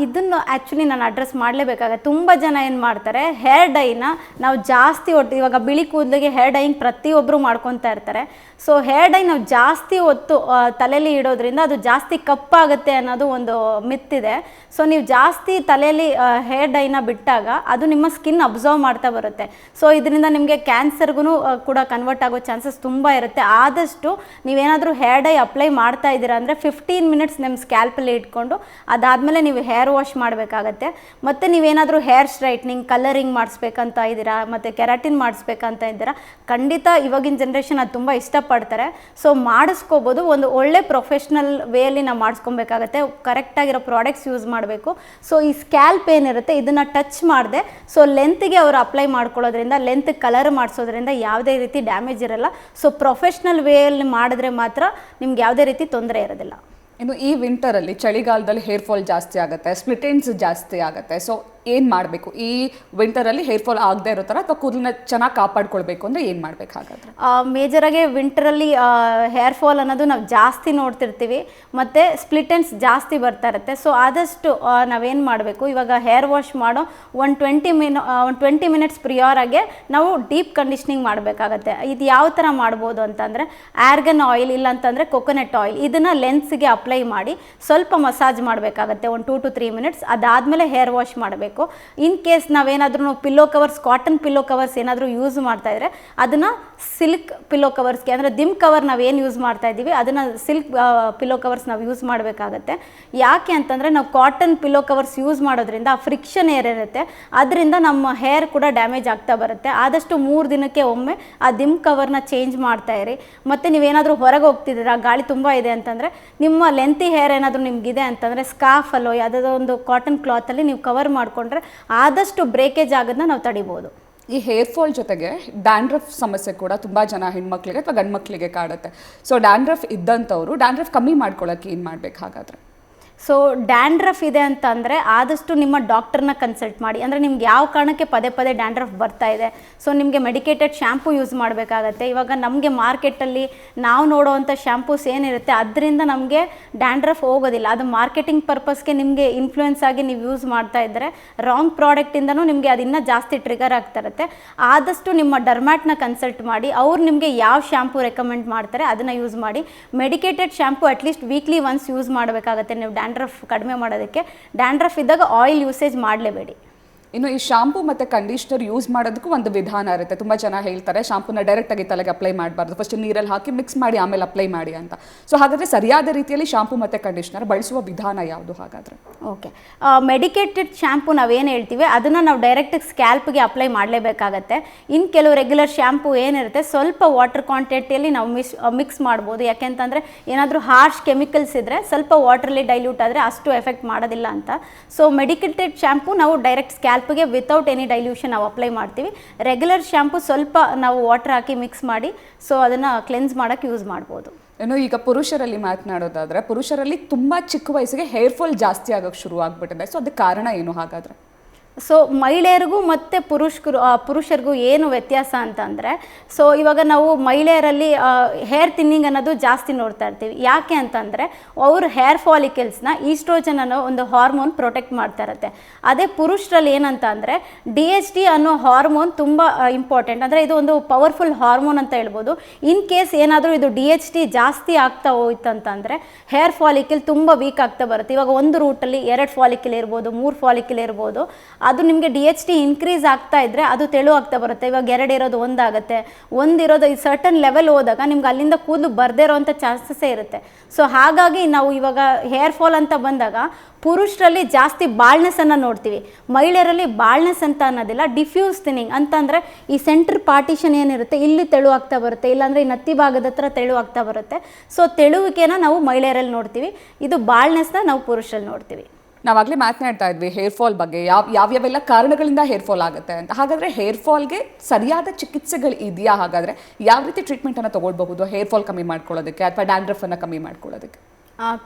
S2: ಇದನ್ನು ಆ್ಯಕ್ಚುಲಿ ನಾನು ಅಡ್ರೆಸ್ ಮಾಡಲೇಬೇಕಾಗುತ್ತೆ. ತುಂಬ ಜನ ಏನು ಮಾಡ್ತಾರೆ, ಹೇರ್ ಡೈನ ನಾವು ಜಾಸ್ತಿ ಹೊತ್ತು, ಇವಾಗ ಬಿಳಿ ಕೂದಲಿಗೆ ಹೇರ್ ಡೈಯಿಂಗ್ ಪ್ರತಿಯೊಬ್ಬರು ಮಾಡ್ಕೊತಾ ಇರ್ತಾರೆ. ಸೊ ಹೇರ್ ಡೈ ನಾವು ಜಾಸ್ತಿ ಹೊತ್ತು ತಲೆಯಲ್ಲಿ ಇಡೋದ್ರಿಂದ ಅದು ಜಾಸ್ತಿ ಕಪ್ಪಾಗುತ್ತೆ ಅನ್ನೋದು ಒಂದು ಮಿತ್ತಿದೆ. ಸೊ ನೀವು ಜಾಸ್ತಿ ತಲೆಯಲ್ಲಿ ಹೇರ್ ಡೈನ ಬಿಟ್ಟಾಗ ಅದು ನಿಮ್ಮ ಸ್ಕಿನ್ ಅಬ್ಸರ್ವ್ ಮಾಡ್ತಾ ಬರುತ್ತೆ. ಸೊ ಇದರಿಂದ ನಿಮಗೆ ಕ್ಯಾನ್ಸರ್ಗೂ ಕೂಡ ಕನ್ವರ್ಟ್ ಆಗೋ ಚಾನ್ಸಸ್ ತುಂಬ ಇರುತ್ತೆ. ಆದಷ್ಟು ನೀವೇನಾದರೂ ಹೇರ್ ಡೈ ಅಪ್ಲೈ ಮಾಡ್ತಾ ಇದ್ದೀರಾ ಅಂದರೆ 15 ಮಿನಿಟ್ಸ್ ನಿಮ್ಮ ಸ್ಕ್ಯಾಲ್ಪಲ್ಲಿ ಇಟ್ಕೊಂಡು ಅದಾದಮೇಲೆ ನೀವು ಹೇರ್ ವಾಶ್ ಮಾಡಬೇಕಾಗತ್ತೆ. ಮತ್ತು ನೀವೇನಾದರೂ ಹೇರ್ ಸ್ಟ್ರೈಟ್ನಿಂಗ್, ಕಲರಿಂಗ್ ಮಾಡಿಸ್ಬೇಕಂತ ಇದ್ದೀರಾ, ಮತ್ತು ಕೆರಾಟಿನ್ ಮಾಡಿಸ್ಬೇಕಂತ ಇದ್ದೀರಾ, ಖಂಡಿತ ಇವಾಗಿನ ಜನ್ರೇಷನ್ ಅದು ತುಂಬ ಇಷ್ಟಪಡ್ತಾರೆ. ಸೊ ಮಾಡಿಸ್ಕೋಬೋದು. ಒಂದು ಒಳ್ಳೆ ಪ್ರೊಫೆಷ್ನಲ್ ವೇಯಲ್ಲಿ ನಾವು ಮಾಡಿಸ್ಕೊಬೇಕಾಗತ್ತೆ. ಕರೆಕ್ಟಾಗಿರೋ ಪ್ರಾಡಕ್ಟ್ಸ್ ಯೂಸ್ ಮಾಡಬೇಕು. ಸೊ ಈ ಸ್ಕ್ಯಾಲ್ಪ್ ಏನಿರುತ್ತೆ ಇದನ್ನು ಟಚ್ ಮಾಡಿದೆ ಸೊ ಲೆಂತ್ಗೆ ಅವರು ಅಪ್ಲೈ ಮಾಡ್ಕೊಳ್ಳೋದ್ರಿಂದ, ಲೆಂತ್ ಕಲರ್ ಮಾಡಿಸೋದ್ರಿಂದ ಯಾವುದೇ ರೀತಿ ಡ್ಯಾಮೇಜ್ ಇರಲ್ಲ. ಸೊ ಪ್ರೊಫೆಷ್ನಲ್ ವೇಯಲ್ಲಿ ಮಾಡಿದ್ರೆ ಮಾತ್ರ ನಿಮ್ಗೆ ಯಾವುದೇ ರೀತಿ ತೊಂದರೆ ಇರೋದಿಲ್ಲ.
S1: ಇನ್ನು ಈ ವಿಂಟರಲ್ಲಿ ಚಳಿಗಾಲದಲ್ಲಿ ಹೇರ್ ಫಾಲ್ ಜಾಸ್ತಿ ಆಗುತ್ತೆ, ಸ್ಪ್ಲಿಟ್ ಎಂಡ್ಸ್ ಜಾಸ್ತಿ ಆಗುತ್ತೆ. ಸೊ ಏನು ಮಾಡಬೇಕು ಈ ವಿಂಟರಲ್ಲಿ ಹೇರ್ ಫಾಲ್ ಆಗದೆ ಇರೋ ಥರ, ಅಥವಾ ಕೂದಲನ್ನ ಚೆನ್ನಾಗಿ ಕಾಪಾಡ್ಕೊಳ್ಬೇಕು ಅಂದರೆ ಏನು ಮಾಡಬೇಕು? ಹಾಗಾದರೆ
S2: ಮೇಜರಾಗಿ ವಿಂಟರಲ್ಲಿ ಹೇರ್ ಫಾಲ್ ಅನ್ನೋದು ನಾವು ಜಾಸ್ತಿ ನೋಡ್ತಿರ್ತೀವಿ, ಮತ್ತು ಸ್ಪ್ಲಿಟ್ ಎಂಡ್ಸ್ ಜಾಸ್ತಿ ಬರ್ತಾ ಇರುತ್ತೆ. ಸೊ ಆದಷ್ಟು ನಾವೇನು ಮಾಡಬೇಕು, ಇವಾಗ ಹೇರ್ ವಾಶ್ ಮಾಡೋ ಒಂದು 20 ಮಿನಿಟ್ಸ್ ಪ್ರಿಯರಾಗೆ ನಾವು ಡೀಪ್ ಕಂಡೀಷ್ನಿಂಗ್ ಮಾಡಬೇಕಾಗತ್ತೆ. ಇದು ಯಾವ ಥರ ಮಾಡ್ಬೋದು ಅಂತಂದರೆ, ಆರ್ಗನ್ ಆಯಿಲ್ ಇಲ್ಲ ಅಂತಂದರೆ ಕೊಕೊನಟ್ ಆಯಿಲ್, ಇದನ್ನು ಲೆನ್ಸ್ಗೆ ಅಪ್ಲೈ ಮಾಡಿ ಸ್ವಲ್ಪ ಮಸಾಜ್ ಮಾಡಬೇಕಾಗತ್ತೆ ಒಂದು 2 to 3 ಮಿನಿಟ್ಸ್. ಅದಾದಮೇಲೆ ಹೇರ್ ವಾಶ್ ಮಾಡಬೇಕು. ಇನ್ ಕೇಸ್ ನಾವೇನಾದ್ರೂ pillow covers, cotton pillow covers ಏನಾದರೂ ಯೂಸ್ ಮಾಡ್ತಾ ಇದ್ರೆ ಅದನ್ನು ಸಿಲ್ಕ್ ಪಿಲ್ಲೋ ಕವರ್ಸ್ಗೆ, ಅಂದರೆ ದಿಮ್ ಕವರ್ ನಾವೇನು ಯೂಸ್ ಮಾಡ್ತಾ ಇದ್ದೀವಿ ಅದನ್ನು ಸಿಲ್ಕ್ ಪಿಲ್ಲೋ ಕವರ್ಸ್ ನಾವು ಯೂಸ್ ಮಾಡಬೇಕಾಗತ್ತೆ. ಯಾಕೆ ಅಂತಂದರೆ ನಾವು ಕಾಟನ್ ಪಿಲ್ಲೋ ಕವರ್ಸ್ ಯೂಸ್ ಮಾಡೋದ್ರಿಂದ ಆ ಫ್ರಿಕ್ಷನ್ ಏರಿರುತ್ತೆ, ಅದರಿಂದ ನಮ್ಮ ಹೇರ್ ಕೂಡ ಡ್ಯಾಮೇಜ್ ಆಗ್ತಾ ಬರುತ್ತೆ. ಆದಷ್ಟು 3 ದಿನಕ್ಕೆ ಒಮ್ಮೆ ಆ ದಿಮ್ ಕವರ್ನ ಚೇಂಜ್ ಮಾಡ್ತಾ ಇರಿ. ಮತ್ತು ನೀವೇನಾದರೂ ಹೊರಗೆ ಹೋಗ್ತಿದ್ದೀರಾ, ಗಾಳಿ ತುಂಬ ಇದೆ ಅಂತಂದರೆ, ನಿಮ್ಮ ಲೆಂತಿ ಹೇರ್ ಏನಾದರೂ ನಿಮಗಿದೆ ಅಂತಂದರೆ ಸ್ಕಾರ್ಫಲ್ಲೋ ಯಾವುದಾದ್ರೂ ಒಂದು ಕಾಟನ್ ಕ್ಲಾತಲ್ಲಿ ನೀವು ಕವರ್ ಮಾಡ್ಕೊಂಡ್ರೆ ಆದಷ್ಟು ಬ್ರೇಕೇಜ್ ಆಗೋದನ್ನ ನಾವು ತಡಿಬೋದು.
S1: ಈ ಹೇರ್ ಫಾಲ್ ಜೊತೆಗೆ ಡ್ಯಾಂಡ್ರಫ್ ಸಮಸ್ಯೆ ಕೂಡ ತುಂಬ ಜನ ಹೆಣ್ಮಕ್ಳಿಗೆ ಅಥವಾ ಗಂಡು ಮಕ್ಕಳಿಗೆ ಕಾಡುತ್ತೆ. ಸೊ ಡ್ಯಾಂಡ್ರಫ್ ಇದ್ದಂಥವ್ರು ಡ್ಯಾಂಡ್ರಫ್ ಕಮ್ಮಿ ಮಾಡ್ಕೊಳ್ಳೋಕೆ ಏನು ಮಾಡಬೇಕು ಹಾಗಾದರೆ?
S2: ಸೊ ಡ್ಯಾಂಡ್ರಫ್ ಇದೆ ಅಂತ ಅಂದರೆ ಆದಷ್ಟು ನಿಮ್ಮ ಡಾಕ್ಟರ್ನ ಕನ್ಸಲ್ಟ್ ಮಾಡಿ. ಅಂದರೆ ನಿಮ್ಗೆ ಯಾವ ಕಾರಣಕ್ಕೆ ಪದೇ ಡ್ಯಾಂಡ್ರಫ್ ಬರ್ತಾ ಇದೆ, ಸೊ ನಿಮಗೆ ಮೆಡಿಕೇಟೆಡ್ ಶ್ಯಾಂಪು ಯೂಸ್ ಮಾಡಬೇಕಾಗತ್ತೆ. ಇವಾಗ ನಮಗೆ ಮಾರ್ಕೆಟಲ್ಲಿ ನಾವು ನೋಡೋವಂಥ ಶ್ಯಾಂಪೂಸ್ ಏನಿರುತ್ತೆ ಅದರಿಂದ ನಮಗೆ ಡ್ಯಾಂಡ್ರಫ್ ಹೋಗೋದಿಲ್ಲ. ಅದು ಮಾರ್ಕೆಟಿಂಗ್ ಪರ್ಪಸ್ಗೆ ನಿಮಗೆ ಇನ್ಫ್ಲೂಯೆನ್ಸ್ ಆಗಿ ನೀವು ಯೂಸ್ ಮಾಡ್ತಾ ಇದ್ದರೆ ರಾಂಗ್ ಪ್ರಾಡಕ್ಟಿಂದನೂ ನಿಮಗೆ ಅದು ಇನ್ನೂ ಜಾಸ್ತಿ ಟ್ರಿಗರ್ ಆಗ್ತಾ ಇರುತ್ತೆ. ಆದಷ್ಟು ನಿಮ್ಮ ಡರ್ಮ್ಯಾಟ್ನ ಕನ್ಸಲ್ಟ್ ಮಾಡಿ, ಅವ್ರು ನಿಮಗೆ ಯಾವ ಶ್ಯಾಂಪು ರೆಕಮೆಂಡ್ ಮಾಡ್ತಾರೆ ಅದನ್ನು ಯೂಸ್ ಮಾಡಿ. Medicated shampoo at least weekly once use ಮಾಡಬೇಕಾಗತ್ತೆ ನೀವು ಡ್ಯಾಂಡ್ರಫ್ ಕಡಿಮೆ ಮಾಡೋದಕ್ಕೆ. ಡ್ಯಾಂಡ್ರಫ್ ಇದ್ದಾಗ ಆಯಿಲ್ ಯೂಸೇಜ್ ಮಾಡಲೇಬೇಡಿ.
S1: ಇನ್ನು ಈ ಶಾಂಪೂ ಮತ್ತು ಕಂಡೀಷ್ನರ್ ಯೂಸ್ ಮಾಡೋದಕ್ಕೂ ಒಂದು ವಿಧಾನ ಇರುತ್ತೆ. ತುಂಬ ಜನ ಹೇಳ್ತಾರೆ ಶಾಂಪೂನ ಡೈರೆಕ್ಟಾಗಿ ತಲೆಗೆ ಅಪ್ಲೈ ಮಾಡಬಾರ್ದು, ಫಸ್ಟ್ ನೀರಲ್ಲಿ ಹಾಕಿ ಮಿಕ್ಸ್ ಮಾಡಿ ಆಮೇಲೆ ಅಪ್ಲೈ ಮಾಡಿ ಅಂತ. ಸೊ ಹಾಗಾದರೆ ಸರಿಯಾದ ರೀತಿಯಲ್ಲಿ ಶಾಂಪೂ ಮತ್ತು ಕಂಡೀಷ್ನರ್ ಬಳಸುವ ವಿಧಾನ ಯಾವುದು ಹಾಗಾದರೆ?
S2: ಓಕೆ, ಮೆಡಿಕೇಟೆಡ್ ಶ್ಯಾಂಪು ನಾವೇನು ಹೇಳ್ತೀವಿ ಅದನ್ನು ನಾವು ಡೈರೆಕ್ಟಾಗಿ ಸ್ಕ್ಯಾಲ್ಪ್ಗೆ ಅಪ್ಲೈ ಮಾಡಲೇಬೇಕಾಗತ್ತೆ. ಇನ್ನು ಕೆಲವು ರೆಗ್ಯುಲರ್ ಶ್ಯಾಂಪು ಏನಿರುತ್ತೆ ಸ್ವಲ್ಪ ವಾಟರ್ ಕ್ವಾಂಟಿಟಿಯಲ್ಲಿ ನಾವು ಮಿಕ್ಸ್ ಮಾಡ್ಬೋದು. ಯಾಕೆಂತಂದರೆ ಏನಾದರೂ ಹಾರ್ಶ್ ಕೆಮಿಕಲ್ಸ್ ಇದ್ದರೆ ಸ್ವಲ್ಪ ವಾಟ್ರಲ್ಲಿ ಡೈಲ್ಯೂಟ್ ಆದರೆ ಅಷ್ಟು ಎಫೆಕ್ಟ್ ಮಾಡೋದಿಲ್ಲ ಅಂತ. ಸೊ ಮೆಡಿಕೇಟೆಡ್ ಶ್ಯಾಂಪು ನಾವು ಡೈರೆಕ್ಟ್ ಸ್ಕ್ಯಾಲ್ಪ್ಗೆ ವಿತೌಟ್ ಎನಿ ಡೈಲ್ಯೂಷನ್ ನಾವು ಅಪ್ಲೈ ಮಾಡ್ತೀವಿ. ರೆಗ್ಯುಲರ್ ಶ್ಯಾಂಪು ಸ್ವಲ್ಪ ನಾವು ವಾಟರ್ ಹಾಕಿ ಮಿಕ್ಸ್ ಮಾಡಿ ಸೊ ಅದನ್ನು ಕ್ಲೆನ್ಸ್ ಮಾಡೋಕ್ಕೆ ಯೂಸ್ ಮಾಡ್ಬೋದು.
S1: ಇನ್ನು ಈಗ ಪುರುಷರಲ್ಲಿ ಮಾತನಾಡೋದಾದರೆ, ಪುರುಷರಲ್ಲಿ ತುಂಬ ಚಿಕ್ಕ ವಯಸ್ಸಿಗೆ ಹೇರ್ ಫಾಲ್ ಜಾಸ್ತಿ ಆಗೋಕ್ಕೆ ಶುರು ಆಗ್ಬಿಟ್ಟಿದೆ. ಸೊ ಅದಕ್ಕೆ ಕಾರಣ ಏನು ಹಾಗಾದರೆ?
S2: ಸೊ ಮಹಿಳೆಯರಿಗೂ ಮತ್ತು ಪುರುಷರಿಗೂ ಏನು ವ್ಯತ್ಯಾಸ ಅಂತಂದರೆ, ಸೊ ಇವಾಗ ನಾವು ಮಹಿಳೆಯರಲ್ಲಿ ಹೇರ್ ಥಿನ್ನಿಂಗ್ ಅನ್ನೋದು ಜಾಸ್ತಿ ನೋಡ್ತಾ ಇರ್ತೀವಿ. ಯಾಕೆ ಅಂತಂದರೆ ಅವರು ಹೇರ್ ಫಾಲಿಕಲ್ಸ್ನ ಈಸ್ಟ್ರೋಜನ್ ಅನ್ನೋ ಒಂದು ಹಾರ್ಮೋನ್ ಪ್ರೊಟೆಕ್ಟ್ ಮಾಡ್ತಾ ಇರುತ್ತೆ. ಅದೇ ಪುರುಷರಲ್ಲಿ ಏನಂತ ಅಂದರೆ DHT ಅನ್ನೋ ಹಾರ್ಮೋನ್ ತುಂಬ ಇಂಪಾರ್ಟೆಂಟ್, ಅಂದರೆ ಇದು ಒಂದು ಪವರ್ಫುಲ್ ಹಾರ್ಮೋನ್ ಅಂತ ಹೇಳ್ಬೋದು. ಇನ್ ಕೇಸ್ ಏನಾದರೂ ಇದು DHT ಜಾಸ್ತಿ ಆಗ್ತಾ ಹೋಯ್ತಂತಂದರೆ ಹೇರ್ ಫಾಲಿಕಲ್ ತುಂಬ ವೀಕ್ ಆಗ್ತಾ ಬರುತ್ತೆ. ಇವಾಗ ಒಂದು ರೂಟಲ್ಲಿ 2 ಫಾಲಿಕಲ್ ಇರ್ಬೋದು, 3 ಫಾಲಿಕಲ್ ಇರ್ಬೋದು. ಅದು ನಿಮಗೆ DHT ಇನ್ಕ್ರೀಸ್ ಆಗ್ತಾ ಇದ್ದರೆ ಅದು ತೆಳು ಆಗ್ತಾ ಬರುತ್ತೆ. ಇವಾಗ 2 ಇರೋದು 1 ಆಗುತ್ತೆ, 1 ಇರೋದು ಈ ಸರ್ಟನ್ ಲೆವೆಲ್ ಹೋದಾಗ ನಿಮ್ಗೆ ಅಲ್ಲಿಂದ ಕೂದಲು ಬರದೇ ಇರೋವಂಥ ಚಾನ್ಸಸ್ಸೇ ಇರುತ್ತೆ. ಸೊ ಹಾಗಾಗಿ ನಾವು ಇವಾಗ ಹೇರ್ ಫಾಲ್ ಅಂತ ಬಂದಾಗ ಪುರುಷರಲ್ಲಿ ಜಾಸ್ತಿ ಬಾಳ್ನೆಸ್ಸನ್ನು ನೋಡ್ತೀವಿ, ಮಹಿಳೆಯರಲ್ಲಿ ಬಾಳ್ನೆಸ್ ಅಂತ ಅನ್ನೋದಿಲ್ಲ, ಡಿಫ್ಯೂಸ್ ಥಿನ್ನಿಂಗ್ ಅಂತಂದರೆ ಈ ಸೆಂಟ್ರ್ ಪಾರ್ಟಿಷನ್ ಏನಿರುತ್ತೆ ಇಲ್ಲಿ ತೆಳು ಆಗ್ತಾ ಬರುತ್ತೆ, ಇಲ್ಲಾಂದರೆ ಈ ನತ್ತಿ ಭಾಗದ ಹತ್ರ ತೆಳು ಆಗ್ತಾ ಬರುತ್ತೆ. ಸೊ ತೆಳುವಿಕೆನ ನಾವು ಮಹಿಳೆಯರಲ್ಲಿ ನೋಡ್ತೀವಿ, ಇದು ಬಾಳ್ನೆಸ್ನ ನಾವು ಪುರುಷರಲ್ಲಿ ನೋಡ್ತೀವಿ.
S1: ನಾವಾಗಲೇ ಮಾತನಾಡ್ತಾ ಇದ್ವಿ ಹೇರ್ ಫಾಲ್ ಬಗ್ಗೆ, ಯಾವ್ಯಾವೆಲ್ಲ ಕಾರಣಗಳಿಂದ ಹೇರ್ ಫಾಲ್ ಆಗುತ್ತೆ ಅಂತ. ಹಾಗಾದರೆ ಹೇರ್ ಫಾಲ್ಗೆ ಸರಿಯಾದ ಚಿಕಿತ್ಸೆಗಳು ಇದೆಯಾ? ಹಾಗಾದರೆ ಯಾವ ರೀತಿ ಟ್ರೀಟ್ಮೆಂಟನ್ನು ತೊಗೊಳ್ಬಹುದು ಹೇರ್ ಫಾಲ್ ಕಮ್ಮಿ ಮಾಡ್ಕೊಳ್ಳೋದಕ್ಕೆ ಅಥವಾ ಡ್ಯಾಂಡ್ರಫನ್ನು ಕಮ್ಮಿ ಮಾಡ್ಕೊಳ್ಳೋದಕ್ಕೆ?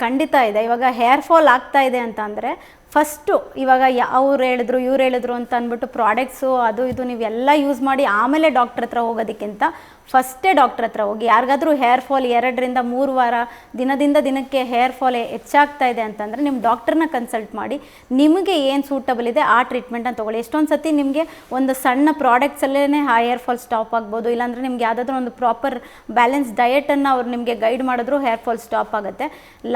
S2: ಖಂಡಿತ ಇದೆ. ಇವಾಗ ಹೇರ್ ಫಾಲ್ ಆಗ್ತಾ ಇದೆ ಅಂತ ಅಂದರೆ ಫಸ್ಟು ಇವಾಗ ಅವ್ರು ಹೇಳಿದ್ರು ಇವ್ರು ಹೇಳಿದ್ರು ಅಂತ ಅಂದ್ಬಿಟ್ಟು ಪ್ರಾಡಕ್ಟ್ಸು ಅದು ಇದು ನೀವೆಲ್ಲ ಯೂಸ್ ಮಾಡಿ ಆಮೇಲೆ ಡಾಕ್ಟ್ರ್ ಹತ್ರ ಹೋಗೋದಕ್ಕಿಂತ ಫಸ್ಟೇ ಡಾಕ್ಟ್ರ್ ಹತ್ರ ಹೋಗಿ. ಯಾರಿಗಾದರೂ ಹೇರ್ ಫಾಲ್ 2 ರಿಂದ 3 ವಾರ ದಿನದಿಂದ ದಿನಕ್ಕೆ ಹೇರ್ ಫಾಲ್ ಹೆಚ್ಚಾಗ್ತಾ ಇದೆ ಅಂತಂದರೆ ನಿಮ್ಮ ಡಾಕ್ಟ್ರನ್ನ ಕನ್ಸಲ್ಟ್ ಮಾಡಿ ನಿಮಗೆ ಏನು ಸೂಟಬಲ್ ಇದೆ ಆ ಟ್ರೀಟ್ಮೆಂಟನ್ನು ತೊಗೊಳ್ಳಿ. ಎಷ್ಟೊಂದು ಸತಿ ನಿಮಗೆ ಒಂದು ಸಣ್ಣ ಪ್ರಾಡಕ್ಟ್ಸಲ್ಲೇ ಆ ಹೇರ್ ಫಾಲ್ ಸ್ಟಾಪ್ ಆಗ್ಬೋದು, ಇಲ್ಲಾಂದರೆ ನಿಮ್ಗೆ ಯಾವುದಾದ್ರೂ ಒಂದು ಪ್ರಾಪರ್ ಬ್ಯಾಲೆನ್ಸ್ ಡಯಟನ್ನು ಅವ್ರು ನಿಮಗೆ ಗೈಡ್ ಮಾಡಿದ್ರು ಹೇರ್ ಫಾಲ್ ಸ್ಟಾಪ್ ಆಗುತ್ತೆ.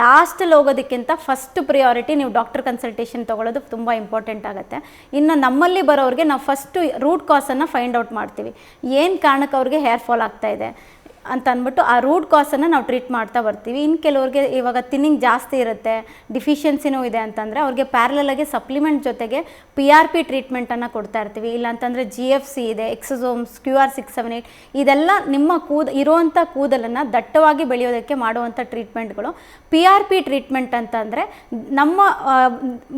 S2: ಲಾಸ್ಟಲ್ಲಿ ಹೋಗೋದಕ್ಕಿಂತ ಫಸ್ಟ್ ಪ್ರಿಯಾರಿಟಿ ನೀವು ಡಾಕ್ಟರ್ ಕನ್ಸಲ್ಟೇಷನ್ ತೊಗೊಳ್ಳೋದು ತುಂಬ ಇಂಪಾರ್ಟೆಂಟ್ ಆಗುತ್ತೆ. ಇನ್ನು ನಮ್ಮಲ್ಲಿ ಬರೋರಿಗೆ ನಾವು ಫಸ್ಟು ರೂಟ್ ಕಾಸನ್ನು ಫೈಂಡ್ ಔಟ್ ಮಾಡ್ತೀವಿ, ಏನು ಕಾರಣಕ್ಕೆ ಅವ್ರಿಗೆ ಹೇರ್ ಫಾಲ್ ಆಗ್ತಾ ಇದೆ. ಅಂತ ಅಂದ್ಬಿಟ್ಟು ಆ ರೂಟ್ ಕಾಸನ್ನು ನಾವು ಟ್ರೀಟ್ ಮಾಡ್ತಾ ಬರ್ತೀವಿ. ಇನ್ನು ಕೆಲವ್ರಿಗೆ ಇವಾಗ ತಿನ್ನಿಂಗ್ ಜಾಸ್ತಿ ಇರುತ್ತೆ, ಡಿಫಿಷಿಯನ್ಸಿನೂ ಇದೆ ಅಂತಂದರೆ ಅವ್ರಿಗೆ ಪ್ಯಾರಲಾಗಿ ಸಪ್ಲಿಮೆಂಟ್ ಜೊತೆಗೆ PRP ಟ್ರೀಟ್ಮೆಂಟನ್ನು ಕೊಡ್ತಾ ಇರ್ತೀವಿ. ಇಲ್ಲಾಂತಂದರೆ GFC ಇದೆ, ಎಕ್ಸೋಸೋಮ್ಸ್, QR678 ಇದೆಲ್ಲ ನಿಮ್ಮ ಇರುವಂಥ ಕೂದಲನ್ನು ದಟ್ಟವಾಗಿ ಬೆಳೆಯೋದಕ್ಕೆ ಮಾಡುವಂಥ ಟ್ರೀಟ್ಮೆಂಟ್ಗಳು. PRP ಟ್ರೀಟ್ಮೆಂಟ್ ಅಂತಂದರೆ ನಮ್ಮ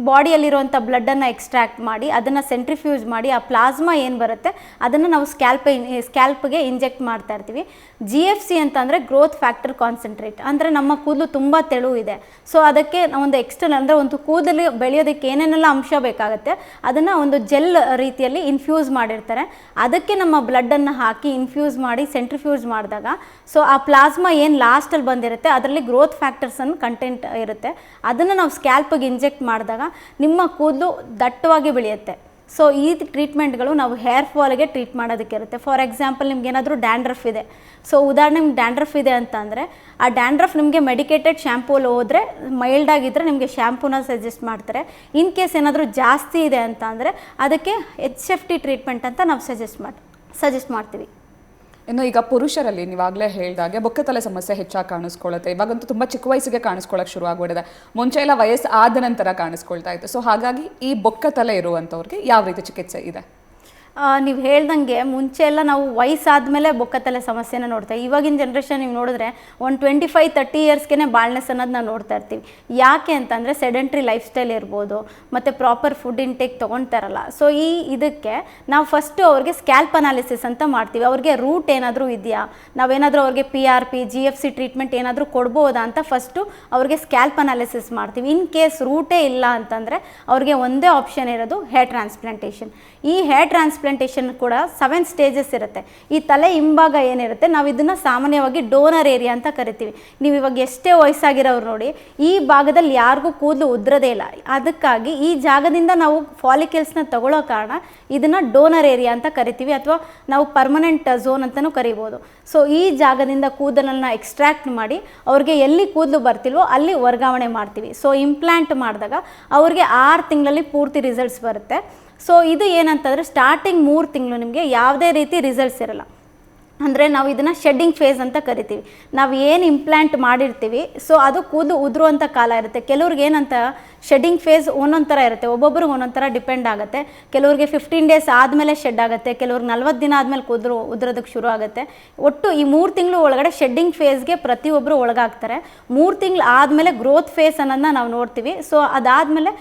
S2: ಬಾಡಿಯಲ್ಲಿರುವಂಥ ಬ್ಲಡ್ಡನ್ನು ಎಕ್ಸ್ಟ್ರಾಕ್ಟ್ ಮಾಡಿ ಅದನ್ನು ಸೆಂಟ್ರಿಫ್ಯೂಸ್ ಮಾಡಿ ಆ ಪ್ಲಾಸ್ಮಾ ಏನು ಬರುತ್ತೆ ಅದನ್ನು ನಾವು ಸ್ಕ್ಯಾಲ್ಪ್ಗೆ ಇಂಜೆಕ್ಟ್ ಮಾಡ್ತಾ ಇರ್ತೀವಿ. GFC ಅಂತಂದರೆ ಗ್ರೋತ್ ಫ್ಯಾಕ್ಟರ್ ಕಾನ್ಸಂಟ್ರೇಟ್, ಅಂದರೆ ನಮ್ಮ ಕೂದಲು ತುಂಬ ತೆಳು ಇದೆ, ಸೊ ಅದಕ್ಕೆ ಒಂದು ಎಕ್ಸ್ಟರ್ನಲ್ ಅಂದರೆ ಒಂದು ಕೂದಲು ಬೆಳೆಯೋದಕ್ಕೆ ಏನೇನೆಲ್ಲ ಅಂಶ ಬೇಕಾಗುತ್ತೆ ಅದನ್ನು ಒಂದು ಜೆಲ್ ರೀತಿಯಲ್ಲಿ ಇನ್ಫ್ಯೂಸ್ ಮಾಡಿರ್ತಾರೆ. ಅದಕ್ಕೆ ನಮ್ಮ ಬ್ಲಡ್ಡನ್ನು ಹಾಕಿ ಇನ್ಫ್ಯೂಸ್ ಮಾಡಿ ಸೆಂಟ್ರಿಫ್ಯೂಸ್ ಮಾಡಿದಾಗ ಸೊ ಆ ಪ್ಲಾಸ್ಮಾ ಏನು ಲಾಸ್ಟಲ್ಲಿ ಬಂದಿರುತ್ತೆ ಅದರಲ್ಲಿ ಗ್ರೋತ್ ಫ್ಯಾಕ್ಟರ್ಸನ್ನು ಕಂಟೆಂಟ್ ಇರುತ್ತೆ. ಅದನ್ನು ನಾವು ಸ್ಕ್ಯಾಲ್ಪಿಗೆ ಇಂಜೆಕ್ಟ್ ಮಾಡಿದಾಗ ನಿಮ್ಮ ಕೂದಲು ದಟ್ಟವಾಗಿ ಬೆಳೆಯುತ್ತೆ. ಸೊ ಈ ಟ್ರೀಟ್ಮೆಂಟ್ಗಳು ನಾವು ಹೇರ್ ಫಾಲ್ಗೆ ಟ್ರೀಟ್ ಮಾಡೋದಕ್ಕೆ ಇರುತ್ತೆ. ಫಾರ್ ಎಕ್ಸಾಂಪಲ್ ನಿಮ್ಗೆ ಏನಾದರೂ ಡ್ಯಾಂಡ್ರಫ್ ಇದೆ, ಸೊ ಉದಾಹರಣೆ ನಿಮ್ಗೆ ಡ್ಯಾಂಡ್ರಫ್ ಇದೆ ಅಂತ ಅಂದರೆ ಆ ಡ್ಯಾಂಡ್ರಫ್ ನಿಮಗೆ ಮೆಡಿಕೇಟೆಡ್ ಶ್ಯಾಂಪೂಲಿ ಹೋದರೆ ಮೈಲ್ಡ್ ಆಗಿದ್ದರೆ ನಿಮಗೆ ಶ್ಯಾಂಪೂನ ಸಜೆಸ್ಟ್ ಮಾಡ್ತಾರೆ. ಇನ್ ಕೇಸ್ ಏನಾದರೂ ಜಾಸ್ತಿ ಇದೆ ಅಂತ ಅಂದರೆ ಅದಕ್ಕೆ HFT ಟ್ರೀಟ್ಮೆಂಟ್ ಅಂತ ನಾವು ಸಜೆಸ್ಟ್ ಮಾಡ್ತೀವಿ.
S1: ಇನ್ನು ಈಗ ಪುರುಷರಲ್ಲಿ ನೀವಾಗಲೇ ಹೇಳಿದಾಗೆ ಬೊಕ್ಕತಲೆ ಸಮಸ್ಯೆ ಹೆಚ್ಚಾಗಿ ಕಾಣಿಸ್ಕೊಳ್ಳುತ್ತೆ. ಇವಾಗಂತೂ ತುಂಬ ಚಿಕ್ಕ ವಯಸ್ಸಿಗೆ ಕಾಣಿಸ್ಕೊಳ್ಳೋಕೆ ಶುರು ಆಗ್ಬಿಟ್ಟಿದೆ. ಮುಂಚೆ ಎಲ್ಲ ವಯಸ್ಸು ಆದ ನಂತರ ಕಾಣಿಸ್ಕೊಳ್ತಾ ಇತ್ತು. ಸೊ ಹಾಗಾಗಿ ಈ ಬೊಕ್ಕತಲೆ ಇರುವಂಥವ್ರಿಗೆ ಯಾವ ರೀತಿ ಚಿಕಿತ್ಸೆ ಇದೆ?
S2: ನೀವು ಹೇಳ್ದಂಗೆ ಮುಂಚೆ ಎಲ್ಲ ನಾವು ವಯಸ್ಸಾದಮೇಲೆ ಬೊಕ್ಕತಲೆ ಸಮಸ್ಯೆನ ನೋಡ್ತೇವೆ. ಇವಾಗಿನ ಜನ್ರೇಷನ್ ನೀವು ನೋಡಿದ್ರೆ ಒಂದು 25-30 ಇಯರ್ಸ್ಗೆ ಬಾಳ್ನೆಸ್ ಅನ್ನೋದು ನಾವು ನೋಡ್ತಾ ಇರ್ತೀವಿ. ಯಾಕೆ ಅಂತಂದರೆ ಸೆಡೆಂಟ್ರಿ ಲೈಫ್ ಸ್ಟೈಲ್ ಇರ್ಬೋದು, ಮತ್ತು ಪ್ರಾಪರ್ ಫುಡ್ ಇಂಟೇಕ್ ತೊಗೊಳ್ತಾರಲ್ಲ. ಸೊ ಇದಕ್ಕೆ ನಾವು ಫಸ್ಟು ಅವ್ರಿಗೆ ಸ್ಕ್ಯಾಲ್ಪ್ ಅನಾಲಿಸಿಸ್ ಅಂತ ಮಾಡ್ತೀವಿ. ಅವ್ರಿಗೆ ರೂಟ್ ಏನಾದರೂ ಇದೆಯಾ, ನಾವೇನಾದರೂ ಅವ್ರಿಗೆ PRP GFC ಟ್ರೀಟ್ಮೆಂಟ್ ಏನಾದರೂ ಕೊಡ್ಬೋದಾ ಅಂತ ಫಸ್ಟು ಅವ್ರಿಗೆ ಸ್ಕ್ಯಾಲ್ಪ್ ಅನಾಲಿಸಿಸ್ ಮಾಡ್ತೀವಿ. ಇನ್ ಕೇಸ್ ರೂಟೇ ಇಲ್ಲ ಅಂತಂದರೆ ಅವ್ರಿಗೆ ಒಂದೇ ಆಪ್ಷನ್ ಇರೋದು ಹೇರ್ ಟ್ರಾನ್ಸ್ಪ್ಲಾಂಟೇಷನ್. ಈ ಹೇರ್ ಟ್ರಾನ್ಸ್ಪ್ಲಾಂಟೇಷನ್ ಕೂಡ 7 ಸ್ಟೇಜಸ್ ಇರುತ್ತೆ. ಈ ತಲೆ ಹಿಂಭಾಗ ಏನಿರುತ್ತೆ ನಾವು ಇದನ್ನು ಸಾಮಾನ್ಯವಾಗಿ ಡೋನರ್ ಏರಿಯಾ ಅಂತ ಕರಿತೀವಿ. ನೀವು ಇವಾಗ ಎಷ್ಟೇ ವಯಸ್ಸಾಗಿರೋರು ನೋಡಿ, ಈ ಭಾಗದಲ್ಲಿ ಯಾರಿಗೂ ಕೂದಲು ಉದ್ರದೇ ಇಲ್ಲ. ಅದಕ್ಕಾಗಿ ಈ ಜಾಗದಿಂದ ನಾವು ಫಾಲಿಕಲ್ಸ್ನ ತಗೊಳ್ಳೋ ಕಾರಣ ಇದನ್ನು ಡೋನರ್ ಏರಿಯಾ ಅಂತ ಕರಿತೀವಿ, ಅಥವಾ ನಾವು ಪರ್ಮನೆಂಟ್ ಝೋನ್ ಅಂತಲೂ ಕರಿಬೋದು. ಸೊ ಈ ಜಾಗದಿಂದ ಕೂದಲನ್ನು ಎಕ್ಸ್ಟ್ರಾಕ್ಟ್ ಮಾಡಿ ಅವ್ರಿಗೆ ಎಲ್ಲಿ ಕೂದಲು ಬರ್ತಿಲ್ವೋ ಅಲ್ಲಿ ವರ್ಗಾವಣೆ ಮಾಡ್ತೀವಿ. ಸೊ ಇಂಪ್ಲಾಂಟ್ ಮಾಡಿದಾಗ ಅವ್ರಿಗೆ 6 ತಿಂಗಳಲ್ಲಿ ಪೂರ್ತಿ ರಿಸಲ್ಟ್ಸ್ ಬರುತ್ತೆ. ಸೊ ಇದು ಏನಂತಂದರೆ ಸ್ಟಾರ್ಟಿಂಗ್ 3 ತಿಂಗಳು ನಿಮಗೆ ಯಾವುದೇ ರೀತಿ ರಿಸಲ್ಟ್ಸ್ ಇರಲ್ಲ. ಅಂದರೆ ನಾವು ಇದನ್ನು ಶೆಡ್ಡಿಂಗ್ ಫೇಸ್ ಅಂತ ಕರಿತೀವಿ. ನಾವು ಏನು ಇಂಪ್ಲಾಂಟ್ ಮಾಡಿರ್ತೀವಿ ಸೊ ಅದು ಕೂದಲು ಉದುರುವಂಥ ಕಾಲ ಇರುತ್ತೆ. ಕೆಲವ್ರಿಗೆ ಏನಂತ ಶೆಡ್ಡಿಂಗ್ ಫೇಸ್ ಒಂದೊಂದು ಥರ ಇರುತ್ತೆ, ಒಬ್ಬೊಬ್ರಿಗೆ ಒಂದೊಂದು ಥರ ಡಿಪೆಂಡ್ ಆಗುತ್ತೆ. ಕೆಲವ್ರಿಗೆ 15 ಡೇಸ್ ಆದಮೇಲೆ ಶೆಡ್ ಆಗುತ್ತೆ, ಕೆಲವ್ರಿಗೆ 40 ದಿನ ಆದಮೇಲೆ ಕೂದಲು ಉದುರೋದಕ್ಕೆ ಶುರು ಆಗುತ್ತೆ. ಒಟ್ಟು ಈ 3 ತಿಂಗಳು ಒಳಗಡೆ ಶೆಡ್ಡಿಂಗ್ ಫೇಸ್ಗೆ ಪ್ರತಿಯೊಬ್ಬರು ಒಳಗಾಗ್ತಾರೆ. 3 ತಿಂಗಳು ಆದಮೇಲೆ ಗ್ರೋತ್ ಫೇಸ್ ಅನ್ನೋದನ್ನ ನಾವು ನೋಡ್ತೀವಿ. ಸೊ ಅದಾದಮೇಲೆ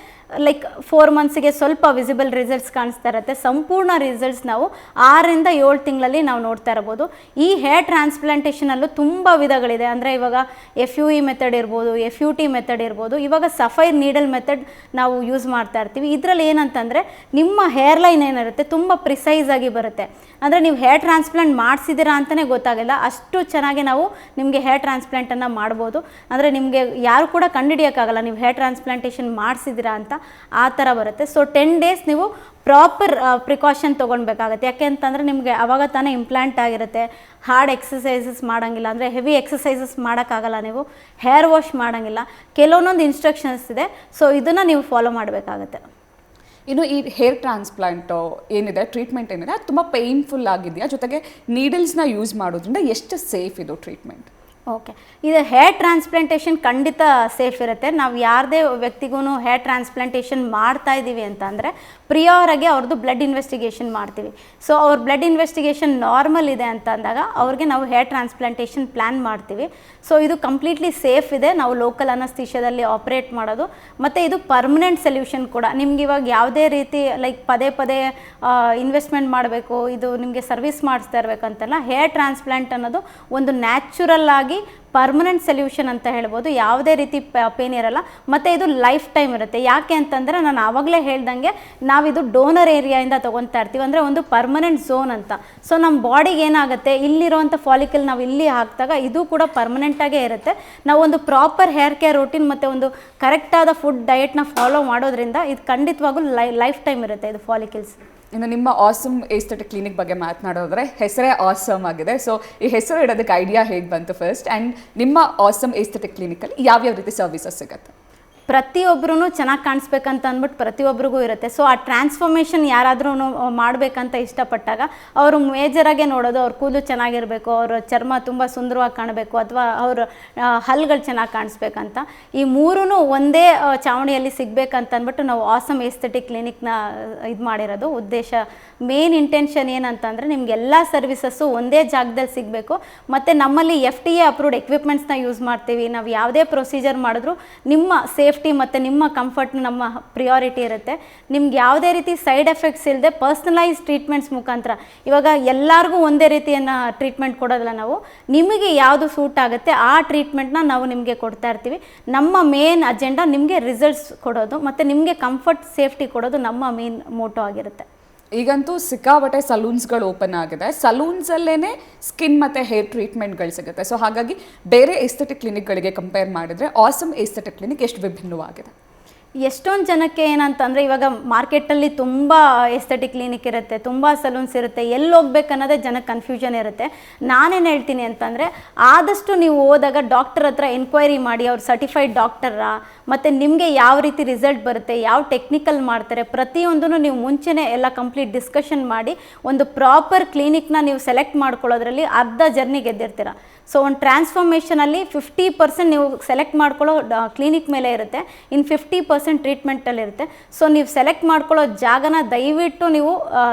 S2: ಲೈಕ್ 4 ಮಂತ್ಸಿಗೆ ಸ್ವಲ್ಪ ವಿಸಿಬಲ್ ರಿಸಲ್ಟ್ಸ್ ಕಾಣಿಸ್ತಾ ಇರುತ್ತೆ. ಸಂಪೂರ್ಣ ರಿಸಲ್ಟ್ಸ್ ನಾವು 6-7 ತಿಂಗಳಲ್ಲಿ ನಾವು ನೋಡ್ತಾ ಇರ್ಬೋದು. ಈ ಹೇರ್ ಟ್ರಾನ್ಸ್ಪ್ಲಾಂಟೇಷನಲ್ಲೂ ತುಂಬ ವಿಧಗಳಿದೆ. ಅಂದರೆ ಇವಾಗ FUE ಮೆಥಡ್ ಇರ್ಬೋದು, FUT ಮೆಥಡ್ ಇರ್ಬೋದು, ಇವಾಗ ಸಫೈರ್ ನೀಡಲ್ ಮೆಥಡ್ ನಾವು ಯೂಸ್ ಮಾಡ್ತಾ ಇರ್ತೀವಿ. ಇದರಲ್ಲಿ ಏನಂತಂದರೆ ನಿಮ್ಮ ಹೇರ್ ಲೈನ್ ಏನಿರುತ್ತೆ ತುಂಬ ಪ್ರಿಸೈಸ್ ಆಗಿ ಬರುತ್ತೆ. ಅಂದರೆ ನೀವು ಹೇರ್ ಟ್ರಾನ್ಸ್ಪ್ಲಾಂಟ್ ಮಾಡಿಸಿದ್ದೀರಾ ಅಂತಲೇ ಗೊತ್ತಾಗಲ್ಲ, ಅಷ್ಟು ಚೆನ್ನಾಗಿ ನಾವು ನಿಮಗೆ ಹೇರ್ ಟ್ರಾನ್ಸ್ಪ್ಲಾಂಟನ್ನು ಮಾಡ್ಬೋದು. ಅಂದರೆ ನಿಮಗೆ ಯಾರು ಕೂಡ ಕಂಡುಹಿಡಿಯೋಕ್ಕಾಗಲ್ಲ ನೀವು ಹೇರ್ ಟ್ರಾನ್ಸ್ಪ್ಲಾಂಟೇಷನ್ ಮಾಡಿಸಿದ್ದೀರಾ ಅಂತ, ಆ ಥರ ಬರುತ್ತೆ. ಸೊ 10 ಡೇಸ್ ನೀವು ಪ್ರಾಪರ್ ಪ್ರಿಕಾಷನ್ ತೊಗೊಳ್ಬೇಕಾಗತ್ತೆ. ಯಾಕೆ ಅಂತಂದರೆ ನಿಮಗೆ ಆವಾಗ ತಾನೇ ಇಂಪ್ಲಾಂಟ್ ಆಗಿರುತ್ತೆ. ಹಾರ್ಡ್ ಎಕ್ಸಸೈಸಸ್ ಮಾಡೋಂಗಿಲ್ಲ, ಅಂದರೆ ಹೆವಿ ಎಕ್ಸಸೈಸಸ್ ಮಾಡೋಕ್ಕಾಗಲ್ಲ, ನೀವು ಹೇರ್ ವಾಶ್ ಮಾಡೋಂಗಿಲ್ಲ, ಕೆಲವೊಂದೊಂದು ಇನ್ಸ್ಟ್ರಕ್ಷನ್ಸ್ ಇದೆ. ಸೊ ಇದನ್ನು ನೀವು ಫಾಲೋ ಮಾಡಬೇಕಾಗತ್ತೆ.
S1: ಇನ್ನು ಈ ಹೇರ್ ಟ್ರಾನ್ಸ್ಪ್ಲಾಂಟು ಏನಿದೆ ಟ್ರೀಟ್ಮೆಂಟ್ ಏನಿದೆ ಅದು ತುಂಬ ಪೇಯ್ನ್ಫುಲ್ ಆಗಿದೆಯಾ, ಜೊತೆಗೆ ನೀಡಲ್ಸ್ನ ಯೂಸ್ ಮಾಡೋದ್ರಿಂದ ಎಷ್ಟು ಸೇಫ್ ಇದು ಟ್ರೀಟ್ಮೆಂಟ್?
S2: ಓಕೆ, ಇದು ಹೇರ್ ಟ್ರಾನ್ಸ್ಪ್ಲಾಂಟೇಷನ್ ಖಂಡಿತ ಸೇಫ್ ಇರುತ್ತೆ. ನಾವು ಯಾರದೇ ವ್ಯಕ್ತಿಗೂ ಹೇರ್ ಟ್ರಾನ್ಸ್ಪ್ಲಾಂಟೇಷನ್ ಮಾಡ್ತಾ ಇದ್ದೀವಿ ಅಂತಂದರೆ ಪ್ರಿಯೋರಾಗಿ ಅವ್ರದ್ದು ಬ್ಲಡ್ ಇನ್ವೆಸ್ಟಿಗೇಷನ್ ಮಾಡ್ತೀವಿ. ಸೊ ಅವ್ರ ಬ್ಲಡ್ ಇನ್ವೆಸ್ಟಿಗೇಷನ್ ನಾರ್ಮಲ್ ಇದೆ ಅಂತ ಅಂದಾಗ ಅವ್ರಿಗೆ ನಾವು ಹೇರ್ ಟ್ರಾನ್ಸ್ಪ್ಲಾಂಟೇಷನ್ ಪ್ಲ್ಯಾನ್ ಮಾಡ್ತೀವಿ. ಸೊ ಇದು ಕಂಪ್ಲೀಟ್ಲಿ ಸೇಫ್ ಇದೆ. ನಾವು ಲೋಕಲ್ ಅನಸ್ಥೀಷಿಯಾದಲ್ಲಿ ಆಪ್ರೇಟ್ ಮಾಡೋದು, ಮತ್ತು ಇದು ಪರ್ಮನೆಂಟ್ ಸೊಲ್ಯೂಷನ್ ಕೂಡ. ನಿಮ್ಗೆ ಇವಾಗ ಯಾವುದೇ ರೀತಿ ಲೈಕ್ ಪದೇ ಪದೇ ಇನ್ವೆಸ್ಟ್ಮೆಂಟ್ ಮಾಡಬೇಕು, ಇದು ನಿಮಗೆ ಸರ್ವಿಸ್ ಮಾಡಿಸ್ತಾ ಇರಬೇಕಂತಲ್ಲ. ಹೇರ್ ಟ್ರಾನ್ಸ್ಪ್ಲಾಂಟ್ ಅನ್ನೋದು ಒಂದು ನ್ಯಾಚುರಲ್ ಆಗಿ ಪರ್ಮನೆಂಟ್ ಸೊಲ್ಯೂಷನ್ ಅಂತ ಹೇಳ್ಬೋದು. ಯಾವುದೇ ರೀತಿ ಪೇನ್ ಇರಲ್ಲ, ಮತ್ತು ಇದು ಲೈಫ್ ಟೈಮ್ ಇರುತ್ತೆ. ಯಾಕೆ ಅಂತಂದರೆ ನಾನು ಆವಾಗಲೇ ಹೇಳ್ದಂಗೆ ನಾವಿದು ಡೋನರ್ ಏರಿಯಾಯಿಂದ ತೊಗೊತಾ ಇರ್ತೀವಿ, ಅಂದರೆ ಒಂದು ಪರ್ಮನೆಂಟ್ ಝೋನ್ ಅಂತ. ಸೊ ನಮ್ಮ ಬಾಡಿಗೆ ಏನಾಗುತ್ತೆ, ಇಲ್ಲಿರುವಂಥ ಫಾಲಿಕಲ್ ನಾವು ಇಲ್ಲಿ ಹಾಕಿದಾಗ ಇದು ಕೂಡ ಪರ್ಮನೆಂಟಾಗೇ ಇರುತ್ತೆ. ನಾವು ಒಂದು ಪ್ರಾಪರ್ ಹೇರ್ ಕೇರ್ ರೂಟೀನ್ ಮತ್ತು ಒಂದು ಕರೆಕ್ಟಾದ ಫುಡ್ ಡಯಟ್ನ ಫಾಲೋ ಮಾಡೋದ್ರಿಂದ ಇದು ಖಂಡಿತವಾಗೂ ಲೈಫ್ ಟೈಮ್ ಇರುತ್ತೆ ಇದು ಫಾಲಿಕಲ್ಸ್.
S1: ಇನ್ನು ನಿಮ್ಮ ಆಸಮ್ ಏಸ್ಥೆಟಿಕ್ ಕ್ಲಿನಿಕ್ ಬಗ್ಗೆ ಮಾತನಾಡೋದ್ರೆ ಹೆಸರೇ ಆಸಮ್ ಆಗಿದೆ. ಸೊ ಈ ಹೆಸರು ಇಡೋದಕ್ಕೆ ಐಡಿಯಾ ಹೇಗೆ ಬಂತು ಫಸ್ಟ್, ಆ್ಯಂಡ್ ನಿಮ್ಮ ಆಸಮ್ ಏಸ್ಥೆಟಿಕ್ ಕ್ಲಿನಿಕಲ್ಲಿ ಯಾವ್ಯಾವ ರೀತಿ ಸರ್ವಿಸಸ್ ಸಿಗುತ್ತೆ?
S2: ಪ್ರತಿಯೊಬ್ಬರೂ ಚೆನ್ನಾಗಿ ಕಾಣಿಸ್ಬೇಕಂತ ಅಂದ್ಬಿಟ್ಟು ಪ್ರತಿಯೊಬ್ಬರಿಗೂ ಇರುತ್ತೆ. ಸೊ ಆ ಟ್ರಾನ್ಸ್ಫಾರ್ಮೇಷನ್ ಯಾರಾದ್ರೂ ಮಾಡಬೇಕಂತ ಇಷ್ಟಪಟ್ಟಾಗ ಅವರು ಮೇಜರಾಗೆ ನೋಡೋದು ಅವ್ರ ಕೂದಲು ಚೆನ್ನಾಗಿರಬೇಕು, ಅವ್ರ ಚರ್ಮ ತುಂಬ ಸುಂದರವಾಗಿ ಕಾಣಬೇಕು, ಅಥವಾ ಅವ್ರ ಹಲ್ಗಳು ಚೆನ್ನಾಗಿ ಕಾಣಿಸ್ಬೇಕಂತ. ಈ ಮೂರೂ ಒಂದೇ ಚಾವಣಿಯಲ್ಲಿ ಸಿಗಬೇಕಂತ ಅಂದ್ಬಿಟ್ಟು ನಾವು ಆಸಮ್ ಎಸ್ಥೆಟಿಕ್ ಕ್ಲಿನಿಕ್ನ ಇದು ಮಾಡಿರೋದು. ಉದ್ದೇಶ ಮೇನ್ ಇಂಟೆನ್ಷನ್ ಏನಂತಂದರೆ ನಿಮಗೆಲ್ಲ ಸರ್ವಿಸಸ್ಸು ಒಂದೇ ಜಾಗದಲ್ಲಿ ಸಿಗಬೇಕು. ಮತ್ತು ನಮ್ಮಲ್ಲಿ FDA ಅಪ್ರೂವ್ಡ್ ಎಕ್ವಿಪ್ಮೆಂಟ್ಸ್ನ ಯೂಸ್ ಮಾಡ್ತೀವಿ. ನಾವು ಯಾವುದೇ ಪ್ರೊಸೀಜರ್ ಮಾಡಿದ್ರು ನಿಮ್ಮ ಸೇಫ್ಟಿ ಮತ್ತು ನಿಮ್ಮ ಕಂಫರ್ಟ್ ನಮ್ಮ ಪ್ರಿಯಾರಿಟಿ ಇರುತ್ತೆ. ನಿಮ್ಗೆ ಯಾವುದೇ ರೀತಿ ಸೈಡ್ ಎಫೆಕ್ಟ್ಸ್ ಇಲ್ಲದೆ ಪರ್ಸ್ನಲೈಸ್ ಟ್ರೀಟ್ಮೆಂಟ್ಸ್ ಮುಖಾಂತರ, ಇವಾಗ ಎಲ್ಲರಿಗೂ ಒಂದೇ ರೀತಿಯನ್ನು ಟ್ರೀಟ್ಮೆಂಟ್ ಕೊಡೋದಿಲ್ಲ ನಾವು, ನಿಮಗೆ ಯಾವುದು ಸೂಟ್ ಆಗುತ್ತೆ ಆ ಟ್ರೀಟ್ಮೆಂಟ್ನ ನಾವು ನಿಮಗೆ ಕೊಡ್ತಾ ಇರ್ತೀವಿ. ನಮ್ಮ ಮೇನ್ ಅಜೆಂಡಾ ನಿಮಗೆ ರಿಸಲ್ಟ್ಸ್ ಕೊಡೋದು ಮತ್ತು ನಿಮಗೆ ಕಂಫರ್ಟ್ ಸೇಫ್ಟಿ ಕೊಡೋದು ನಮ್ಮ ಮೇನ್ ಮೋಟೋ ಆಗಿರುತ್ತೆ.
S1: ಈಗಂತೂ ಸಿಕ್ಕಾಪಟ್ಟೆ ಸಲೂನ್ಸ್ಗಳು ಓಪನ್ ಆಗಿದೆ. ಸಲೂನ್ಸಲ್ಲೇ ಸ್ಕಿನ್ ಮತ್ತು ಹೇರ್ ಟ್ರೀಟ್ಮೆಂಟ್ಗಳು ಸಿಗುತ್ತೆ. ಸೊ ಹಾಗಾಗಿ ಬೇರೆ ಎಸ್ಥೆಟಿಕ್ ಕ್ಲಿನಿಕ್ಗಳಿಗೆ ಕಂಪೇರ್ ಮಾಡಿದರೆ ಆಸಮ್ ಎಸ್ಥೆಟಿಕ್ ಕ್ಲಿನಿಕ್ ಎಷ್ಟು ವಿಭಿನ್ನವಾಗಿದೆ?
S2: ಎಷ್ಟೊಂದು ಜನಕ್ಕೆ ಏನಂತಂದರೆ ಇವಾಗ ಮಾರ್ಕೆಟಲ್ಲಿ ತುಂಬ ಎಸ್ಥೆಟಿಕ್ ಕ್ಲಿನಿಕ್ ಇರುತ್ತೆ, ತುಂಬ ಸಲೂನ್ಸ್ ಇರುತ್ತೆ, ಎಲ್ಲಿ ಹೋಗ್ಬೇಕು ಅನ್ನೋದೇ ಜನಕ್ಕೆ ಕನ್ಫ್ಯೂಷನ್ ಇರುತ್ತೆ. ನಾನೇನು ಹೇಳ್ತೀನಿ ಅಂತಂದರೆ ಆದಷ್ಟು ನೀವು ಹೋದಾಗ ಡಾಕ್ಟರ್ ಹತ್ರ ಎನ್ಕ್ವೈರಿ ಮಾಡಿ, ಅವ್ರು ಸರ್ಟಿಫೈಡ್ ಡಾಕ್ಟರಾ, ಮತ್ತು ನಿಮಗೆ ಯಾವ ರೀತಿ ರಿಸಲ್ಟ್ ಬರುತ್ತೆ, ಯಾವ ಟೆಕ್ನಿಕಲ್ ಮಾಡ್ತಾರೆ, ಪ್ರತಿಯೊಂದೂ ನೀವು ಮುಂಚೆನೇ ಎಲ್ಲ ಕಂಪ್ಲೀಟ್ ಡಿಸ್ಕಷನ್ ಮಾಡಿ ಒಂದು ಪ್ರಾಪರ್ ಕ್ಲಿನಿಕ್ನ ನೀವು ಸೆಲೆಕ್ಟ್ ಮಾಡ್ಕೊಳ್ಳೋದ್ರಲ್ಲಿ ಅರ್ಧ ಜರ್ನಿ ಗೆದ್ದಿರ್ತೀರ. ಸೊ ಒಂದು ಟ್ರಾನ್ಸ್ಫಾರ್ಮೇಷನಲ್ಲಿ 50% ನೀವು ಸೆಲೆಕ್ಟ್ ಮಾಡ್ಕೊಳ್ಳೋ ಕ್ಲಿನಿಕ್ ಮೇಲೆ ಇರುತ್ತೆ, ಇನ್ನು 50% ಟ್ರೀಟ್ಮೆಂಟಲ್ಲಿರುತ್ತೆ. ಸೊ ನೀವು ಸೆಲೆಕ್ಟ್ ಮಾಡ್ಕೊಳ್ಳೋ ಜಾಗನ ದಯವಿಟ್ಟು ನೀವು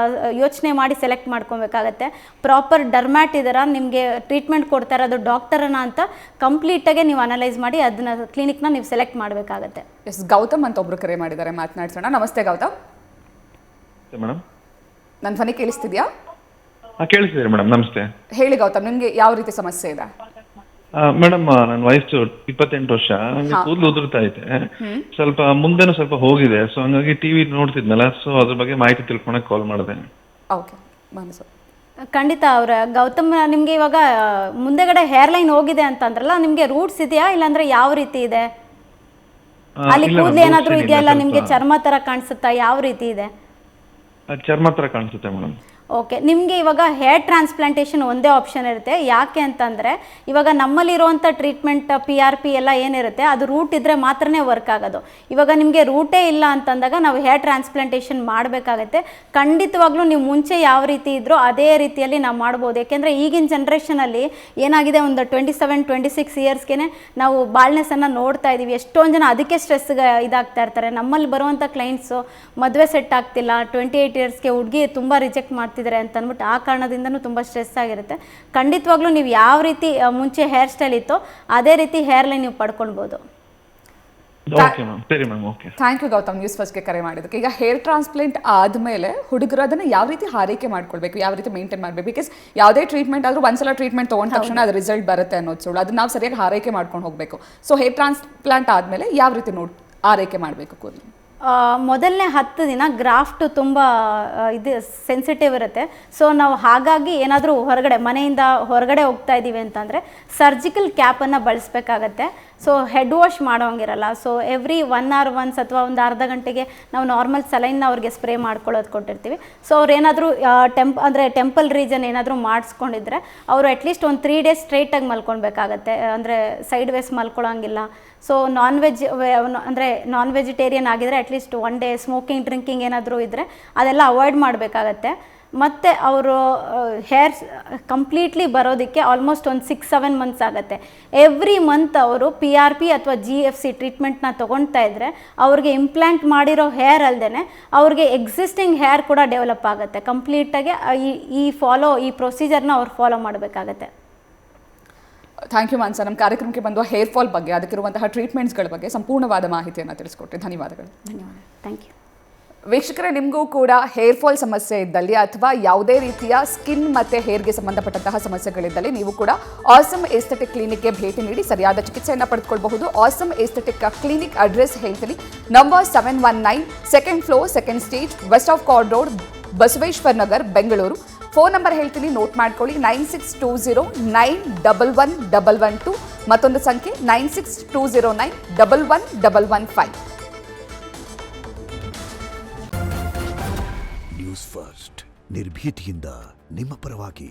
S2: ಯೋಚನೆ ಮಾಡಿ ಸೆಲೆಕ್ಟ್ ಮಾಡ್ಕೊಬೇಕಾಗತ್ತೆ. ಪ್ರಾಪರ್ ಡರ್ಮ್ಯಾಟ್ ಇದ್ದಾರಾ, ನಿಮಗೆ ಟ್ರೀಟ್ಮೆಂಟ್ ಕೊಡ್ತಾರೆ ಅದು ಡಾಕ್ಟರನ ಅಂತ ಕಂಪ್ಲೀಟಾಗಿ ನೀವು ಅನಲೈಸ್ ಮಾಡಿ ಅದನ್ನ ಕ್ಲಿನಿಕ್ನ ನೀವು ಸೆಲೆಕ್ಟ್ ಮಾಡಬೇಕಾಗತ್ತೆ.
S1: ಎಸ್, ಗೌತಮ್ ಅಂತ ಒಬ್ರು ಕರೆ ಮಾಡಿದ್ದಾರೆ, ಮಾತನಾಡ್ಸೋಣ. ನಮಸ್ತೆ ಗೌತಮ್.
S3: ಮೇಡಮ್,
S1: ನನ್ನ ಧ್ವನಿ ಕೇಳಿಸ್ತಿದ್ಯಾ?
S3: ಕೇಳಿಸ್ತಿದೆ ಮೇಡಮ್. ನಮಸ್ತೆ.
S1: ಹೇಳಿ ಗೌತಮ್, ನಿಮ್ಗೆ ಯಾವ ರೀತಿ ಸಮಸ್ಯೆ ಇದೆ?
S3: ಮೇಡಮ್, ನನ್ನ ವಯಸ್ಸು 28 ವರ್ಷ. ನನಗೆ ಕೂದಲು ಉದುರ್ತಾ ಇದೆ, ಸ್ವಲ್ಪ ಮುಂದೆನೂ ಸ್ವಲ್ಪ ಹೋಗಿದೆ. ಸೊ ಹಂಗಾಗಿ ಟಿವಿ ನೋಡ್ತಿದ್ನಲ್ಲ, ಸೊ ಅದ್ರ ಬಗ್ಗೆ ಮಾಹಿತಿ ತಿಳ್ಕೊಳಕ್ ಕಾಲ್ ಮಾಡಿದೆ.
S1: ಓಕೆ, ಮನಸ್ಸು
S2: ಖಂಡಿತ ಅವರ ಗೌತಮ್, ನಿಮಗೆ ಇವಾಗ ಮುಂದೆಗಡೆ ಹೇರ್ ಲೈನ್ ಹೋಗಿದೆ ಅಂತಂದ್ರಲ್ಲ, ನಿಮಗೆ ರೂಟ್ಸ್ ಇದೆಯಾ ಇಲ್ಲಾಂದ್ರೆ ಯಾವ ರೀತಿ ಇದೆ? ಅಲ್ಲಿ ಕೂದಲು ಏನಾದರೂ ಇದೆಯಾ, ಇಲ್ಲ ನಿಮಗೆ ಚರ್ಮ ಥರ ಕಾಣಿಸುತ್ತಾ, ಯಾವ ರೀತಿ ಇದೆ?
S3: ಚರ್ಮ ಥರ ಕಾಣಿಸುತ್ತೆ ಮೇಡಮ್.
S2: ಓಕೆ, ನಿಮಗೆ ಇವಾಗ ಹೇರ್ ಟ್ರಾನ್ಸ್ಪ್ಲಾಂಟೇಷನ್ ಒಂದೇ ಆಪ್ಷನ್ ಇರುತ್ತೆ. ಯಾಕೆ ಅಂತಂದರೆ ಇವಾಗ ನಮ್ಮಲ್ಲಿರುವಂಥ ಟ್ರೀಟ್ಮೆಂಟ್ PRP ಎಲ್ಲ ಏನಿರುತ್ತೆ ಅದು ರೂಟ್ ಇದ್ದರೆ ಮಾತ್ರನೇ ವರ್ಕ್ ಆಗೋದು. ಇವಾಗ ನಿಮಗೆ ರೂಟೇ ಇಲ್ಲ ಅಂತಂದಾಗ ನಾವು ಹೇರ್ ಟ್ರಾನ್ಸ್ಪ್ಲಾಂಟೇಷನ್ ಮಾಡಬೇಕಾಗತ್ತೆ. ಖಂಡಿತವಾಗ್ಲೂ ನೀವು ಮುಂಚೆ ಯಾವ ರೀತಿ ಇದ್ರೋ ಅದೇ ರೀತಿಯಲ್ಲಿ ನಾವು ಮಾಡ್ಬೋದು. ಯಾಕೆಂದರೆ ಈಗಿನ ಜನ್ರೇಷನಲ್ಲಿ ಏನಾಗಿದೆ, ಒಂದು 27-26 ಇಯರ್ಸ್ಗೆ ನಾವು ಬಾಳ್ನೆಸ್ಸನ್ನು ನೋಡ್ತಾ ಇದ್ದೀವಿ. ಎಷ್ಟೊಂದು ಜನ ಅದಕ್ಕೆ ಸ್ಟ್ರೆಸ್ಗೆ ಇದಾಗ್ತಾ ಇರ್ತಾರೆ. ನಮ್ಮಲ್ಲಿ ಬರುವಂಥ ಕ್ಲೈಂಟ್ಸು ಮದುವೆ ಸೆಟ್ ಆಗ್ತಿಲ್ಲ, 28 ಇಯರ್ಸ್ಗೆ ಹುಡುಗಿ ತುಂಬ ರಿಜೆಕ್ಟ್ ಮಾಡ್ತಿದ್ದಾರೆ ಅಂತ ಅಂದ್ಬಿಟ್ಟು ಆ ಕಾರಣದಿಂದನೂ ತುಂಬ ಸ್ಟ್ರೆಸ್ ಆಗಿರುತ್ತೆ. ಖಂಡಿತವಾಗ್ಲೂ ನೀವು ಯಾವ ರೀತಿ ಮುಂಚೆ ಹೇರ್ ಸ್ಟೈಲ್ ಇತ್ತೋ ಅದೇ ರೀತಿ ಹೇರ್ ಲೈನ್ ನೀವು ಪಡ್ಕೊಳ್ಬೋದು.
S1: ಥ್ಯಾಂಕ್ ಯು ಗೌತಮ್, ನ್ಯೂಸ್ ಫಸ್ಟ್ಗೆ ಕರೆ ಮಾಡಿದ್ದಕ್ಕೆ. ಈಗ ಹೇರ್ ಟ್ರಾನ್ಸ್ಪ್ಲಾಂಟ್ ಆದಮೇಲೆ ಹುಡುಗರು ಅದನ್ನು ಯಾವ ರೀತಿ ಆರೈಕೆ ಮಾಡ್ಕೊಳ್ಬೇಕು, ಯಾವ ರೀತಿ ಮೇಂಟೈನ್ ಮಾಡಬೇಕು? ಬಿಕಾಸ್ ಯಾವುದೇ ಟ್ರೀಟ್ಮೆಂಟ್ ಆದರೂ ಒಂದ್ಸಲ ಟ್ರೀಟ್ಮೆಂಟ್ ತೊಗೊಂಡ ತಕ್ಷಣ ಅದು ರಿಸಲ್ಟ್ ಬರುತ್ತೆ ಅನ್ನೋದು ಸುಳ್ಳು. ಅದನ್ನ ನಾವು ಸರಿಯಾಗಿ ಆರೈಕೆ ಮಾಡ್ಕೊಂಡು ಹೋಗಬೇಕು. ಸೊ ಹೇರ್ ಟ್ರಾನ್ಸ್ಪ್ಲಾಂಟ್ ಆದಮೇಲೆ ಯಾವ ರೀತಿ ಆರೈಕೆ ಮಾಡಬೇಕು ಕೂದಲು?
S2: ಮೊದಲನೇ 10 ದಿನ ಗ್ರಾಫ್ಟ್ ತುಂಬ ಇದು ಸೆನ್ಸಿಟಿವ್ ಇರುತ್ತೆ. ಸೊ ನಾವು ಹಾಗಾಗಿ ಏನಾದರೂ ಮನೆಯಿಂದ ಹೊರಗಡೆ ಹೋಗ್ತಾ ಇದ್ದೀವಿ ಅಂತಂದರೆ ಸರ್ಜಿಕಲ್ ಕ್ಯಾಪನ್ನು ಬಳಸಬೇಕಾಗತ್ತೆ. ಸೊ ಹೆಡ್ ವಾಶ್ ಮಾಡೋಂಗಿರಲ್ಲ. ಸೊ ಎವ್ರಿ 1 hour ಒನ್ಸ್ ಅಥವಾ ಒಂದು ಅರ್ಧ ಗಂಟೆಗೆ ನಾವು ನಾರ್ಮಲ್ ಸಲೈನ್ನ ಅವ್ರಿಗೆ ಸ್ಪ್ರೇ ಮಾಡ್ಕೊಳ್ಳೋದು ಕೊಟ್ಟಿರ್ತೀವಿ. ಸೊ ಅವ್ರು ಏನಾದರೂ ಟೆಂಪಲ್ ರೀಜನ್ ಏನಾದರೂ ಮಾಡಿಸ್ಕೊಂಡಿದ್ರೆ ಅವರು ಅಟ್ಲೀಸ್ಟ್ ಒಂದು 3 days ಸ್ಟ್ರೈಟಾಗಿ ಮಲ್ಕೊಳ್ಬೇಕಾಗತ್ತೆ. ಅಂದರೆ ಸೈಡ್ ವೇಸ್ ಮಲ್ಕೊಳ್ಳೋಂಗಿಲ್ಲ. ಸೊ ನಾನ್ ವೆಜಿಟೇರಿಯನ್ ಆಗಿದ್ರೆ ಅಟ್ಲೀಸ್ಟ್ 1 day ಸ್ಮೋಕಿಂಗ್ ಡ್ರಿಂಕಿಂಗ್ ಏನಾದರೂ ಇದ್ದರೆ ಅದೆಲ್ಲ ಅವಾಯ್ಡ್ ಮಾಡಬೇಕಾಗತ್ತೆ. ಮತ್ತು ಅವರು ಹೇರ್ ಕಂಪ್ಲೀಟ್ಲಿ ಬರೋದಕ್ಕೆ ಆಲ್ಮೋಸ್ಟ್ ಒಂದು 6-7 months ಆಗುತ್ತೆ. ಎವ್ರಿ ಮಂತ್ ಅವರು PRP ಅಥವಾ GFC ಟ್ರೀಟ್ಮೆಂಟ್ನ ತೊಗೊಳ್ತಾ ಇದ್ದರೆ ಅವ್ರಿಗೆ ಇಂಪ್ಲಾಂಟ್ ಮಾಡಿರೋ ಹೇರ್ ಅಲ್ಲದೆ ಅವ್ರಿಗೆ ಎಕ್ಸಿಸ್ಟಿಂಗ್ ಹೇರ್ ಕೂಡ ಡೆವಲಪ್ ಆಗುತ್ತೆ. ಕಂಪ್ಲೀಟಾಗಿ ಈ ಪ್ರೊಸೀಜರ್ನ ಅವ್ರು ಫಾಲೋ ಮಾಡಬೇಕಾಗತ್ತೆ.
S1: ಥ್ಯಾಂಕ್ ಯು ಮಾನ್ಸ. ನಮ್ಮ ಕಾರ್ಯಕ್ರಮಕ್ಕೆ ಬಂದು ಹೇರ್ ಫಾಲ್ ಬಗ್ಗೆ, ಅದಕ್ಕಿರುವಂತಹ ಟ್ರೀಟ್ಮೆಂಟ್ಸ್ಗಳ ಬಗ್ಗೆ ಸಂಪೂರ್ಣವಾದ ಮಾಹಿತಿಯನ್ನು ತಿಳಿಸ್ಕೊಟ್ರಿ. ಧನ್ಯವಾದಗಳು.
S2: Thank you.
S1: ವೀಕ್ಷಕರೇ, ನಿಮಗೂ ಕೂಡ ಹೇರ್ ಫಾಲ್ ಸಮಸ್ಯೆ ಇದ್ದಲ್ಲಿ ಅಥವಾ ಯಾವುದೇ ರೀತಿಯ ಸ್ಕಿನ್ ಮತ್ತು ಹೇರ್ಗೆ ಸಂಬಂಧಪಟ್ಟಂತಹ ಸಮಸ್ಯೆಗಳಿದ್ದಲ್ಲಿ ನೀವು ಕೂಡ ಆಸಮ್ ಎಸ್ಥೆಟಿಕ್ ಕ್ಲಿನಿಕ್ಗೆ ಭೇಟಿ ನೀಡಿ ಸರಿಯಾದ ಚಿಕಿತ್ಸೆಯನ್ನು ಪಡೆದುಕೊಳ್ಳಬಹುದು. ಆಸಮ್ ಎಸ್ಥೆಟಿಕ್ ಕ್ಲಿನಿಕ್ ಅಡ್ರೆಸ್ ಹೇಳ್ತೀನಿ. Number 719 2nd floor 2nd stage west of Chord road, Basaveshwara Nagar, Bengaluru. Phone number ಹೇಳ್ತೀನಿ, ನೋಟ್ ಮಾಡ್ಕೊಳ್ಳಿ. 9620911112. ಮತ್ತೊಂದು ಸಂಖ್ಯೆ 9620911115.
S4: ನ್ಯೂಸ್ ಫಸ್ಟ್, ನಿರ್ಭೀತಿಯಿಂದ ನಿಮ್ಮ ಪರವಾಗಿ.